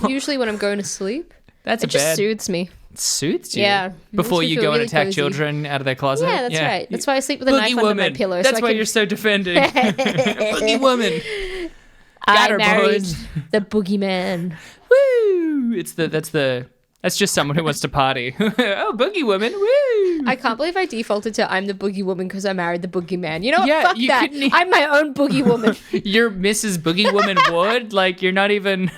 Usually when I'm going to sleep. It just soothes me. It soothes you? Yeah. Before you go really and attack cozy. children out of their closet? Yeah, that's right. That's why I sleep with a knife under my pillow. That's why you're so defending. Boogie woman. I married the boogeyman. Woo! That's just someone who wants to party. Oh, boogie woman, woo! I can't believe I defaulted to I'm the boogie woman because I married the boogeyman. You know what? Yeah, Fuck that. I'm my own boogie woman. You're Mrs. Boogie Woman Wood? Like, you're not even...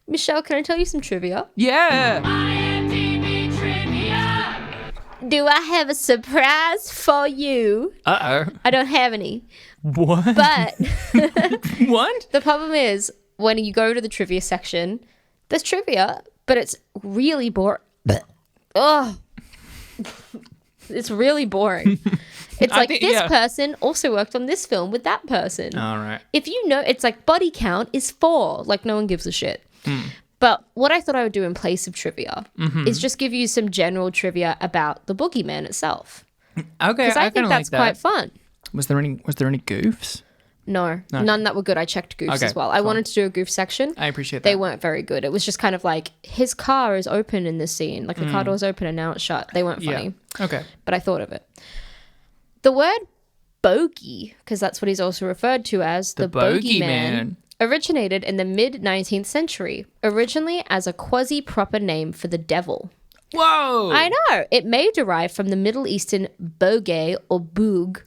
Michelle, can I tell you some trivia? Yeah! IMDb trivia! Do I have a surprise for you? Uh-oh. I don't have any. What? But... What? The problem is, when you go to the trivia section... There's trivia, but it's really boring. Ugh. It's really boring. It's like this person also worked on this film with that person. All right. If you know, it's like body count is 4. Like no one gives a shit. But what I thought I would do in place of trivia is just give you some general trivia about the boogeyman itself. Okay, Because I think that's quite fun. Was there any goofs? No, none that were good. I checked goofs as well. I wanted to do a goof section. I appreciate that. They weren't very good. It was just kind of like, his car is open in this scene. Like, the car door's open and now it's shut. They weren't funny. Yeah. Okay. But I thought of it. The word bogey, because that's what he's also referred to as, the Boogeyman, originated in the mid-19th century, originally as a quasi-proper name for the devil. Whoa! I know. It may derive from the Middle Eastern bogey or boog,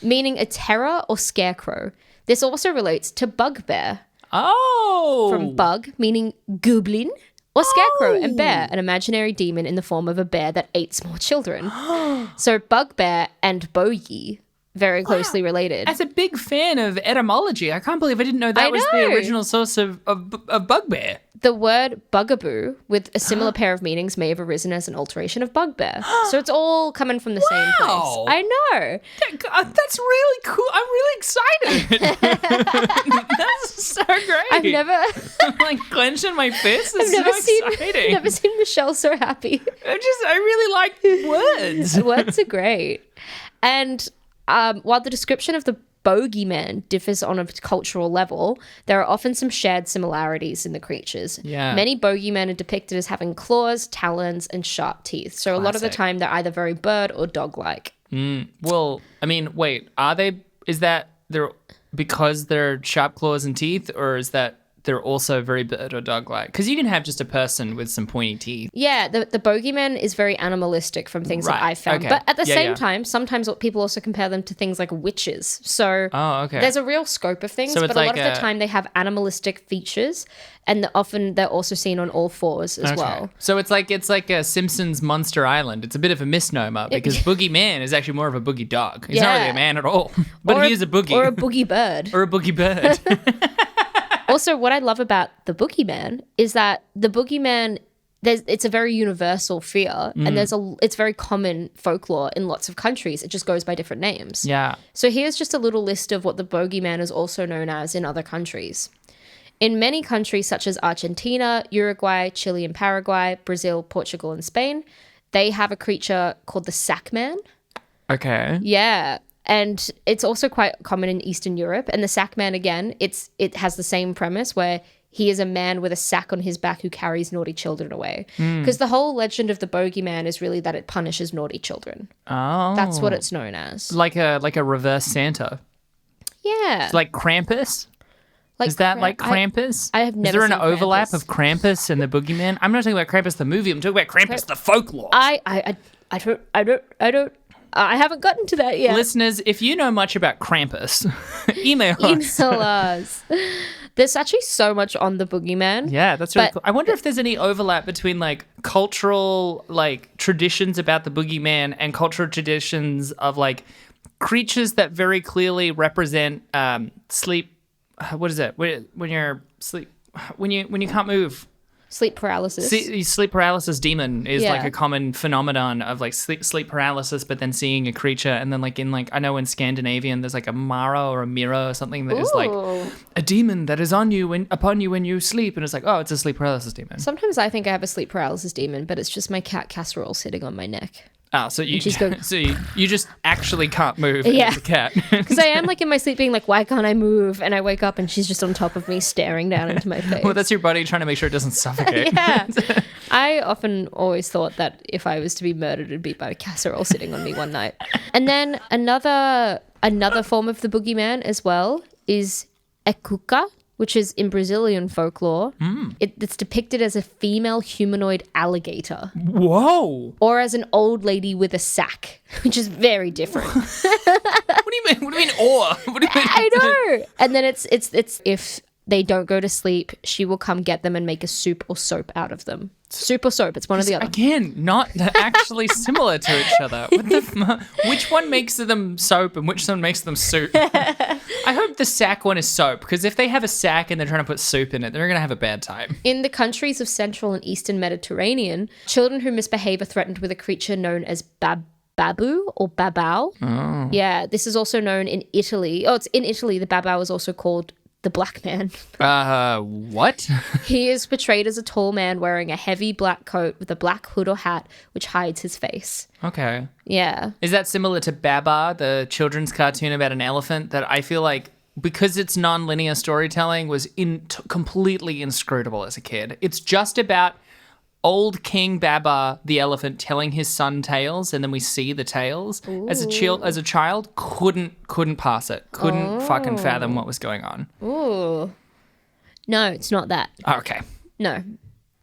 meaning a terror or scarecrow. This also relates to bugbear. Oh! From bug, meaning goblin, or scarecrow, and bear, an imaginary demon in the form of a bear that ate small children. So bugbear and bogey, very closely related. As a big fan of etymology, I can't believe I didn't know that was the original source of bugbear. The word bugaboo, with a similar pair of meanings, may have arisen as an alteration of bugbear. So it's all coming from the same place. I know. That's really cool. I'm really excited. That's so great. I'm like clenching my fists. It's so exciting. I've never seen Michelle so happy. I really like words. Words are great. And while the description of the Boogeyman differs on a cultural level, there are often some shared similarities in the creatures. Yeah. Many bogeymen are depicted as having claws, talons, and sharp teeth. So a lot of the time they're either very bird or dog-like. Well, I mean, wait, is that they're because they're sharp claws and teeth, or is that they're also very bird or dog-like? Because you can have just a person with some pointy teeth. Yeah, the Boogeyman is very animalistic from things that I've found. Okay. But at the same time, sometimes people also compare them to things like witches. So there's a real scope of things, so but a lot of the time they have animalistic features, and often they're also seen on all fours as well. So it's like a Simpsons Monster Island. It's a bit of a misnomer because Boogeyman is actually more of a boogie dog. He's not really a man at all, but he is a boogie. Or a boogie bird. Or a boogie bird. Also, what I love about the Boogeyman is that the Boogeyman, it's a very universal fear, and it's very common folklore in lots of countries. It just goes by different names. Yeah. So here's just a little list of what the Boogeyman is also known as in other countries. In many countries such as Argentina, Uruguay, Chile and Paraguay, Brazil, Portugal and Spain, they have a creature called the Sackman. Okay. Yeah. And it's also quite common in Eastern Europe. And the Sackman, again, it has the same premise where he is a man with a sack on his back who carries naughty children away. Because the whole legend of the Boogeyman is really that it punishes naughty children. Oh. That's what it's known as. Like a reverse Santa. Yeah. It's like Krampus? Is that like Krampus? I have never Is there an seen overlap Krampus. of Krampus and the Boogeyman? I'm not talking about Krampus the movie. I'm talking about Krampus the folklore. I haven't gotten to that yet. Listeners, if you know much about Krampus, email us. There's actually so much on the Boogeyman. Yeah, that's really cool. I wonder if there's any overlap between like cultural like traditions about the Boogeyman and cultural traditions of like creatures that very clearly represent sleep. What is it? When you're sleep, when you can't move. Sleep paralysis. Sleep paralysis demon is like a common phenomenon of like sleep paralysis, but then seeing a creature, and then like in like I know in Scandinavian there's like a Mara or a Mira or something that is like a demon that is upon you when you sleep, and it's like, oh, it's a sleep paralysis demon. Sometimes I think I have a sleep paralysis demon, but it's just my cat Casserole sitting on my neck. Oh, so you just actually can't move as a cat. Because I am like in my sleep being like, why can't I move? And I wake up and she's just on top of me staring down into my face. Well, that's your body trying to make sure it doesn't suffocate. Yeah. I often always thought that if I was to be murdered, it'd be by a casserole sitting on me one night. And then another form of the Boogeyman as well is Ekuka, which is in Brazilian folklore. It's depicted as a female humanoid alligator. Whoa! Or as an old lady with a sack, which is very different. What do you mean? What do you mean? Or what do you mean? I know. And then it's if they don't go to sleep, she will come get them and make a soup or soap out of them. Soup or soap, it's one or the other. Again, not actually similar to each other. Which one makes them soap and which one makes them soup? I hope the sack one is soap, because if they have a sack and they're trying to put soup in it, they're going to have a bad time. In the countries of Central and Eastern Mediterranean, children who misbehave are threatened with a creature known as babu or babau. Oh. Yeah, this is also known in Italy. Oh, it's in Italy. The babau is also called the Black Man. What? He is portrayed as a tall man wearing a heavy black coat with a black hood or hat which hides his face. Okay. Yeah. Is that similar to Baba, the children's cartoon about an elephant that I feel like, because it's non-linear storytelling, was completely inscrutable as a kid? It's just about old King Baba, the elephant, telling his son tales, and then we see the tales. As a child, couldn't pass it. Couldn't fucking fathom what was going on. Ooh. No, it's not that. Oh, okay. No.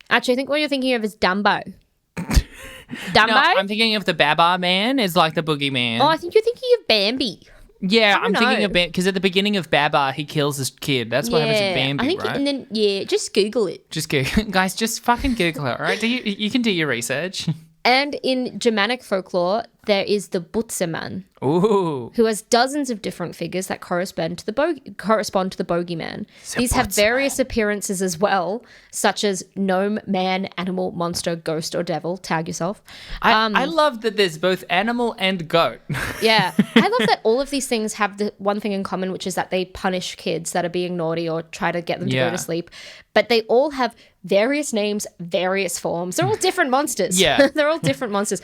Actually, I think what you're thinking of is Dumbo. Dumbo? No, I'm thinking of the Baba man is like the boogeyman. Oh, I think you're thinking of Bambi. Yeah, I'm thinking of because at the beginning of Baba, he kills his kid. That's what happens to Bambi, I think, right? and then just Google it. Just Google, guys. Just fucking Google it, all right? You can do your research. And in Germanic folklore, there is the Boogeyman, Ooh, who has dozens of different figures that correspond to the Boogeyman. These have various appearances as well, such as gnome, man, animal, monster, ghost, or devil. Tag yourself. I love that there's both animal and goat. Yeah. I love that all of these things have the one thing in common, which is that they punish kids that are being naughty or try to get them to go to sleep. But they all have various names, various forms. They're all different monsters. Yeah. They're all different monsters.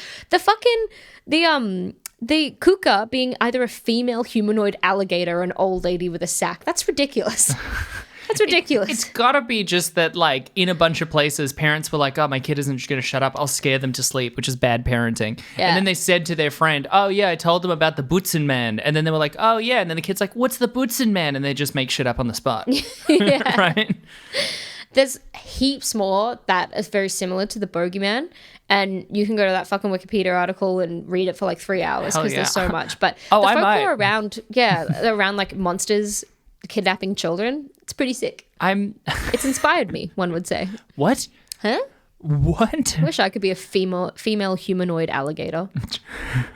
The kuka being either a female humanoid alligator or an old lady with a sack. That's ridiculous. That's ridiculous. It's gotta be just that, like, in a bunch of places, parents were like, oh, my kid isn't gonna shut up. I'll scare them to sleep, which is bad parenting. Yeah. And then they said to their friend, oh, yeah, I told them about the Bootsin' And then they were like, oh, yeah. And then the kid's like, what's the Bootsin'? And they just make shit up on the spot. Yeah. Right? There's heaps more that is very similar to the Boogeyman. And you can go to that fucking Wikipedia article and read it for like 3 hours because there's so much. But the folklore around like monsters kidnapping children, it's pretty sick. It's inspired me, one would say. What? Huh? What? I wish I could be a female humanoid alligator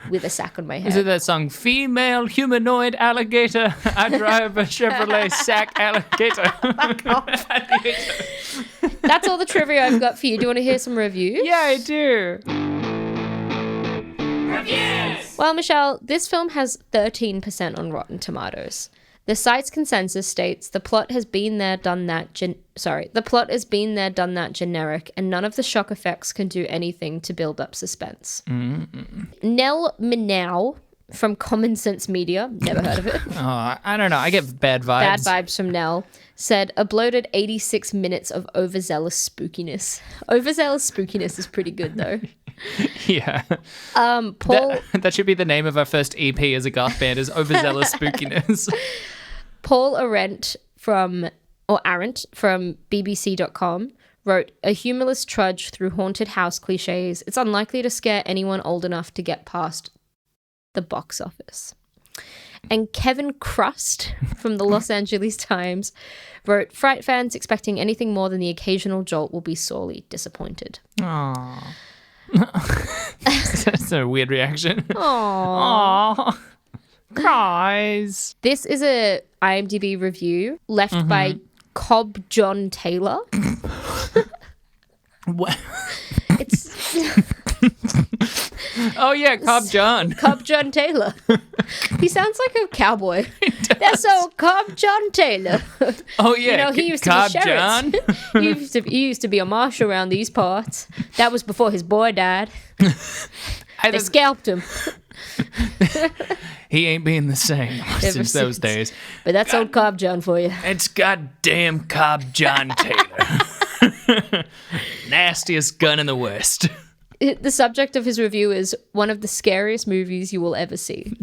with a sack on my head. Is it that song, Female Humanoid Alligator? I drive a Chevrolet sack alligator. Fuck off. That's all the trivia I've got for you. Do you want to hear some reviews? Yeah, I do. Reviews! Well, Michelle, this film has 13% on Rotten Tomatoes. The site's consensus states the plot has been there, done that. The plot has been there, done that generic, and none of the shock effects can do anything to build up suspense. Nell Minow from Common Sense Media, never heard of it. Oh, I don't know. I get bad vibes. Bad vibes from Nell. Said a bloated 86 minutes of overzealous spookiness. Overzealous spookiness is pretty good though. Yeah. Paul. That should be the name of our first EP as a goth band, is Overzealous Spookiness. Paul Arendt from BBC.com wrote, a humorless trudge through haunted house cliches. It's unlikely to scare anyone old enough to get past the box office. And Kevin Crust from the Los Angeles Times wrote, Fright fans expecting anything more than the occasional jolt will be sorely disappointed. Aww. That's a weird reaction. Aww. Cries. This is a IMDb review left by Cobb John Taylor. What? It's Oh yeah, Cobb John. Cobb John Taylor. He sounds like a cowboy. That's old Cobb John Taylor. Oh yeah, You know, he used to Cobb be sheriff. John. he used to be a marshal around these parts. That was before his boy died. They scalped him. He ain't been the same since those days. But that's old Cobb John for you. It's goddamn Cobb John Taylor. Nastiest gun in the West. The subject of his review is one of the scariest movies you will ever see.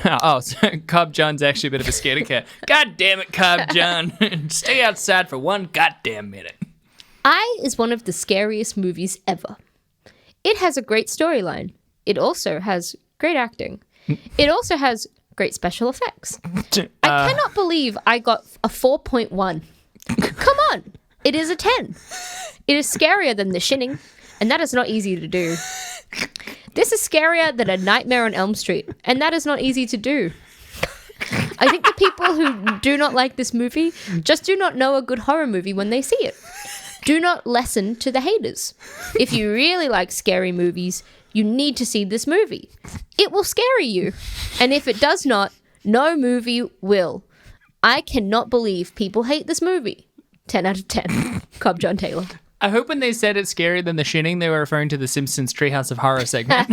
Oh, so Cobb John's actually a bit of a scaredy cat. God damn it, Cobb John. Stay outside for one goddamn minute. I is one of the scariest movies ever. It has a great storyline. It also has great acting. It also has great special effects. I cannot believe I got a 4.1. Come on. It is a 10. It is scarier than The Shining, and that is not easy to do. This is scarier than A Nightmare on Elm Street, and that is not easy to do. I think the people who do not like this movie just do not know a good horror movie when they see it. Do not listen to the haters. If you really like scary movies, you need to see this movie. It will scare you. And if it does not, no movie will. I cannot believe people hate this movie. 10 out of 10. Cobb John Taylor. I hope when they said it's scarier than The Shining, they were referring to the Simpsons Treehouse of Horror segment.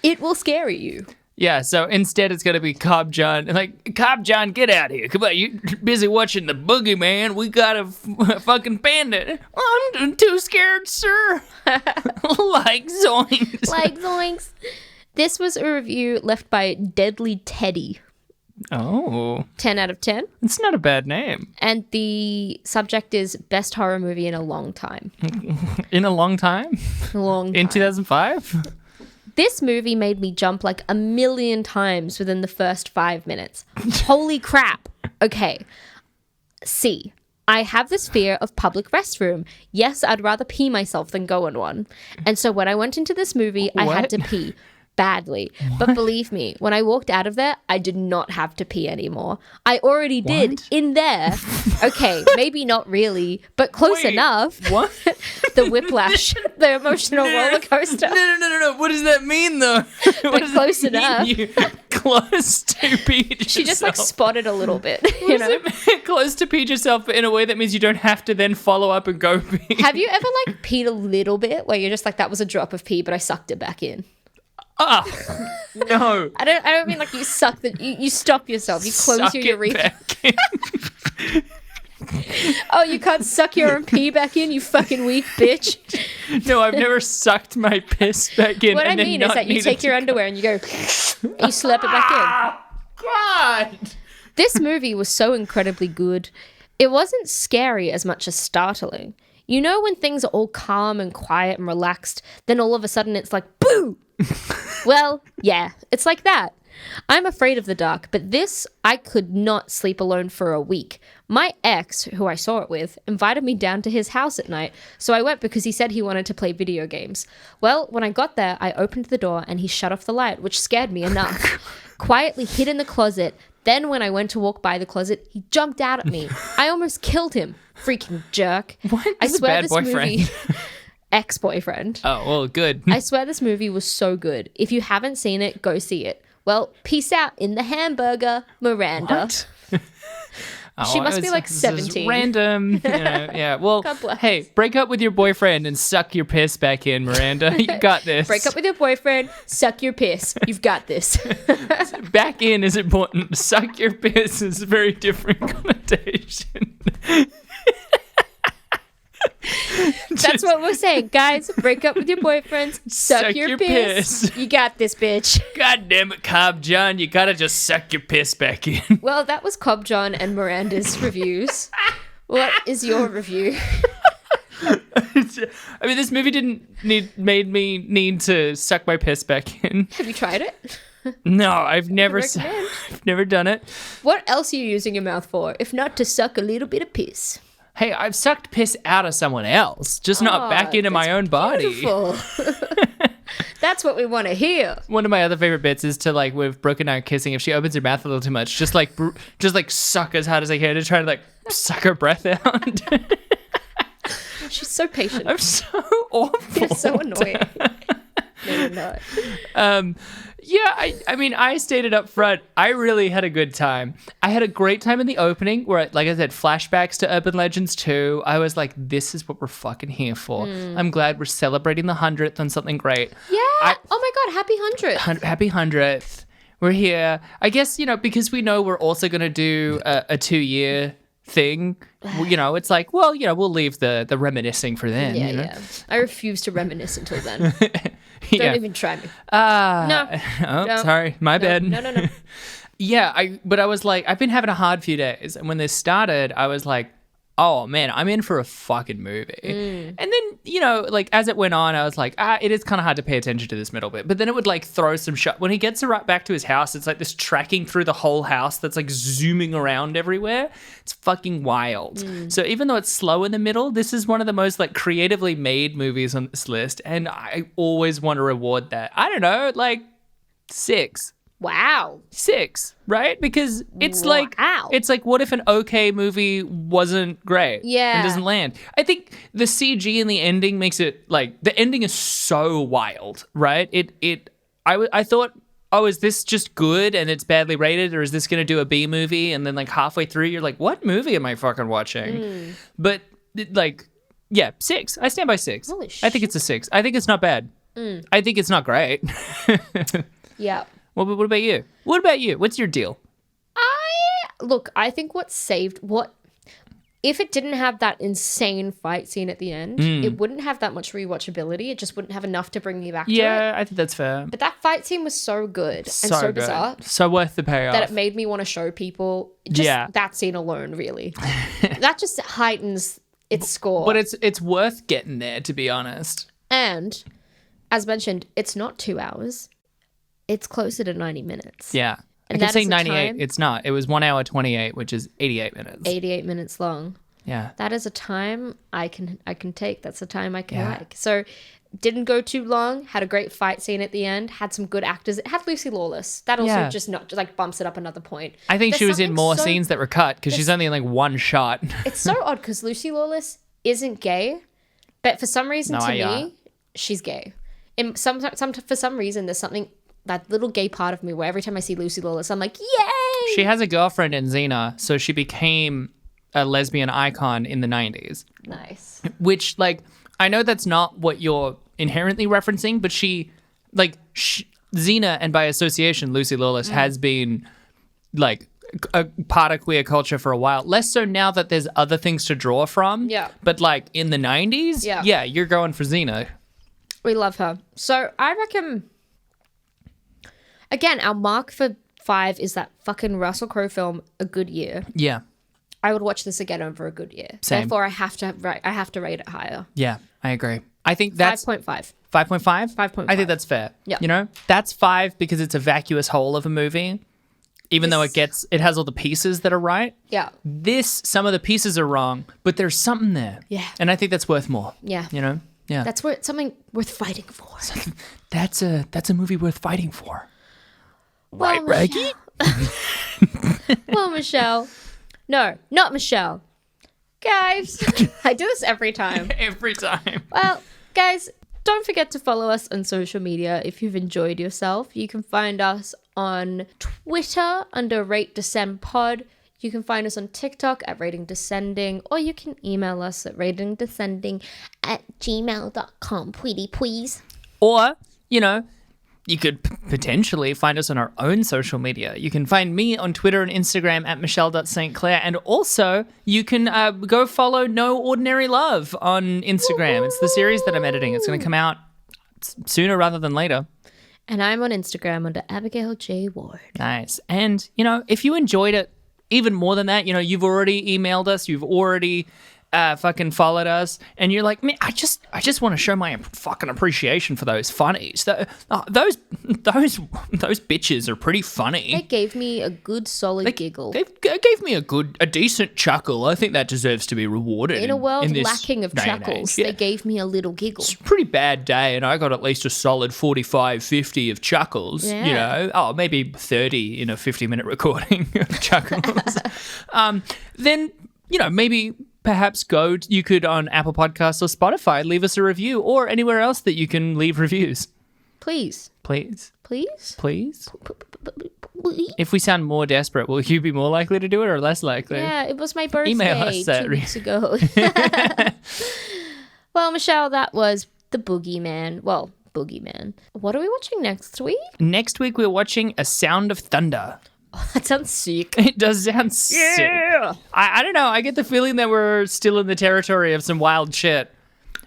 It will scare you. Yeah, so instead it's going to be Cobb John. Like, Cobb John, get out of here. Come on, you busy watching the Boogeyman. We got a fucking panda. I'm too scared, sir. Like zoinks. Like zoinks. This was a review left by Deadly Teddy. Oh. 10 out of 10. It's not a bad name. And the subject is best horror movie in a long time. In a long time? A long time. In 2005? This movie made me jump like a million times within the first 5 minutes. Holy crap. Okay. C. I have this fear of public restroom. Yes, I'd rather pee myself than go in one. And so when I went into this movie, I had to pee. Badly. But believe me, when I walked out of there, I did not have to pee anymore. I already did in there. Okay, maybe not really, but close enough. What? The whiplash, the emotional roller coaster. No. What does that mean, though? What does close that mean? enough. You close to peed She just like yourself? spotted a little bit, What you does know? it mean? Close to peed yourself in a way that means you don't have to then follow up and go pee. Have you ever like peed a little bit where you're just like, that was a drop of pee, but I sucked it back in? No. I don't mean like you suck the you stop yourself. You close Suck your it urethra. back in. Oh, you can't suck your own pee back in, you fucking weak bitch. No, I've never sucked my piss back in. What I and then mean is not that you needed take to your underwear and you go and you slurp it back in. God. This movie was so incredibly good. It wasn't scary as much as startling. You know when things are all calm and quiet and relaxed, then all of a sudden it's like, boo! Well, yeah, it's like that. I'm afraid of the dark, but this, I could not sleep alone for a week. My ex, who I saw it with, invited me down to his house at night, so I went because he said he wanted to play video games. Well, when I got there, I opened the door and he shut off the light, which scared me enough. Quietly hid in the closet. Then when I went to walk by the closet, he jumped out at me. I almost killed him. Freaking jerk. What? I He's a swear bad this boyfriend. movie... Ex-boyfriend. Oh, well, good. I swear this movie was so good. If you haven't seen it, go see it. Well, peace out in the hamburger, Miranda. What? She must be like this is 17. Random. You know, yeah. Well, God bless. hey, break up with your boyfriend and suck your piss back in, Miranda. You got this. Break up with your boyfriend, suck your piss. You've got this. Back in is important. Suck your piss is a very different connotation. That's what we're saying. Guys, break up with your boyfriends, suck your piss. You got this, bitch. God damn it, Cobb John. You gotta just suck your piss back in. Well, that was Cobb John and Miranda's reviews. What is your review? I mean, this movie made me need to suck my piss back in. Have you tried it? No, I've never recommend. I've never done it. What else are you using your mouth for, if not to suck a little bit of piss? Hey, I've sucked piss out of someone else, just not back into my own body. Beautiful. That's what we want to hear. One of my other favorite bits is to like with Brooke and I kissing. If she opens her mouth a little too much, just like suck as hard as I can to try to like suck her breath out. She's so patient. I'm so awful. You're so annoying. No, you're not. Yeah, I mean, I stated up front, I really had a good time. I had a great time in the opening where, like I said, flashbacks to Urban Legends 2. I was like, this is what we're fucking here for. I'm glad we're celebrating the 100th on something great. Yeah. Oh my God. Happy 100th. Happy 100th. We're here. I guess, because we know we're also going to do a 2-year thing. It's like, well, we'll leave the reminiscing for then. Yeah. I refuse to reminisce until then. Don't even try me. No. Sorry. My bad. No. Yeah, but I was like, I've been having a hard few days. And when this started, I was like, oh man, I'm in for a fucking movie. And then, like as it went on, I was like, it is kind of hard to pay attention to this middle bit. But then it would like throw some shot. When he gets right back to his house, it's like this tracking through the whole house that's like zooming around everywhere. It's fucking wild. So even though it's slow in the middle, this is one of the most like creatively made movies on this list. And I always want to reward that. I don't know, like 6. Wow. 6, right? Because it's like, what if an okay movie wasn't great? Yeah. And doesn't land? I think the CG in the ending makes it like, the ending is so wild, right? I thought oh, is this just good and it's badly rated, or is this going to do a B movie? And then like halfway through, you're like, what movie am I fucking watching? But like, yeah, 6. I stand by 6. Holy I think it's a 6. I think it's not bad. I think it's not great. Yeah. What about you? What about you? What's your deal? I think if it didn't have that insane fight scene at the end, it wouldn't have that much rewatchability. It just wouldn't have enough to bring me back to it. Yeah, I think that's fair. But that fight scene was so good and so good. bizarre. So worth the payoff. That it made me want to show people just that scene alone, really. That just heightens its score. But it's worth getting there, to be honest. And, as mentioned, it's not 2 hours. It's closer to 90 minutes. Yeah. And I can say is a 98. time- It's not. It was 1 hour 28, which is 88 minutes. 88 minutes long. Yeah. That is a time I can take. That's a time I can Yeah. like. So, didn't go too long. Had a great fight scene at the end. Had some good actors. It had Lucy Lawless. That also just like bumps it up another point. I think There's she was in something more so- scenes that were cut because she's only in like one shot. It's so odd because Lucy Lawless isn't gay, but for some reason to me, she's gay. And for some reason, there's something, that little gay part of me where every time I see Lucy Lawless, I'm like, yay! She has a girlfriend in Xena, so she became a lesbian icon in the 90s. Nice. Which, like, I know that's not what you're inherently referencing, but Xena, and by association, Lucy Lawless, has been, like, a part of queer culture for a while. Less so now that there's other things to draw from. Yeah. But, like, in the 90s, yeah, you're going for Xena. We love her. So I reckon, again, our mark for 5 is that fucking Russell Crowe film, A Good Year. Yeah. I would watch this again over A Good Year. Same. Therefore, I have to rate it higher. Yeah, I agree. I think that's 5.5. 5.5? 5.5. I think that's fair. Yeah. You know, that's 5 because it's a vacuous whole of a movie. Even though it has all the pieces that are right. Yeah. Some of the pieces are wrong, but there's something there. Yeah. And I think that's worth more. Yeah. You know? Yeah. That's something worth fighting for. That's a movie worth fighting for. Well, Right, Reggie? Well, Michelle. No, not Michelle. Guys, I do this every time. Every time. Well, guys, don't forget to follow us on social media if you've enjoyed yourself. You can find us on Twitter under Rate Descend Pod. You can find us on TikTok at Rating Descending, or you can email us at ratingdescending@gmail.com. Pretty please. Or, you know, you could potentially find us on our own social media. You can find me on Twitter and Instagram at michelle.stclair. And also, you can go follow No Ordinary Love on Instagram. It's the series that I'm editing. It's going to come out sooner rather than later. And I'm on Instagram under Abigail J. Ward. Nice. And, you know, if you enjoyed it, even more than that, you know, you've already emailed us, you've already fucking followed us, and you're like, man, I just want to show my fucking appreciation for those funnies. Those bitches are pretty funny. They gave me a good solid giggle. They gave me a decent chuckle. I think that deserves to be rewarded. In a world this lacking of day and chuckles, age. they gave me a little giggle. It's a pretty bad day, and I got at least a solid 45, 50 of chuckles. Yeah. You know, maybe 30 in a 50-minute recording of chuckles. Then, you know, maybe perhaps you could on Apple Podcasts or Spotify leave us a review, or anywhere else that you can leave reviews. Please. Please. Please? Please. If we sound more desperate, will you be more likely to do it or less likely? Yeah, it was my birthday Email us 2 weeks ago. Well, Michelle, that was The Boogeyman. Well, Boogeyman. What are we watching next week? Next week, we're watching A Sound of Thunder. Oh, that sounds sick. It does sound sick. I don't know. I get the feeling that we're still in the territory of some wild shit.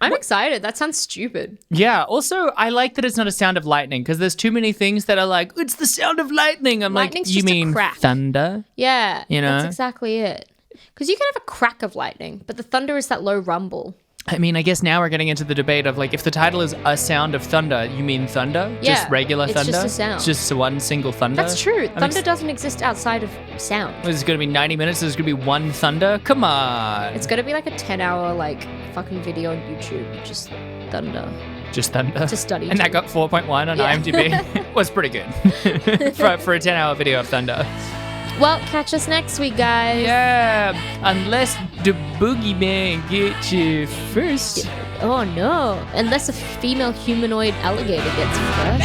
I'm excited. That sounds stupid. Yeah. Also, I like that it's not a sound of lightning, because there's too many things that are like, it's the sound of lightning. I'm Lightning's like, you just a mean crack. thunder? Yeah. You know? That's exactly it. Because you can have a crack of lightning, but the thunder is that low rumble. I mean, I guess now we're getting into the debate of like, if the title is A Sound of Thunder, you mean thunder? Yeah, just regular it's thunder? just a sound. It's just one single thunder? That's true. Thunder doesn't exist outside of sound. This is going to be 90 minutes. There's going to be one thunder? Come on. It's going to be like a 10-hour like fucking video on YouTube. Just thunder. Just thunder. To study. And that got 4.1 on IMDb. Was pretty good for a 10-hour video of thunder. Well, catch us next week, guys. Yeah, unless the boogeyman gets you first. Oh no. Unless a female humanoid alligator gets you first.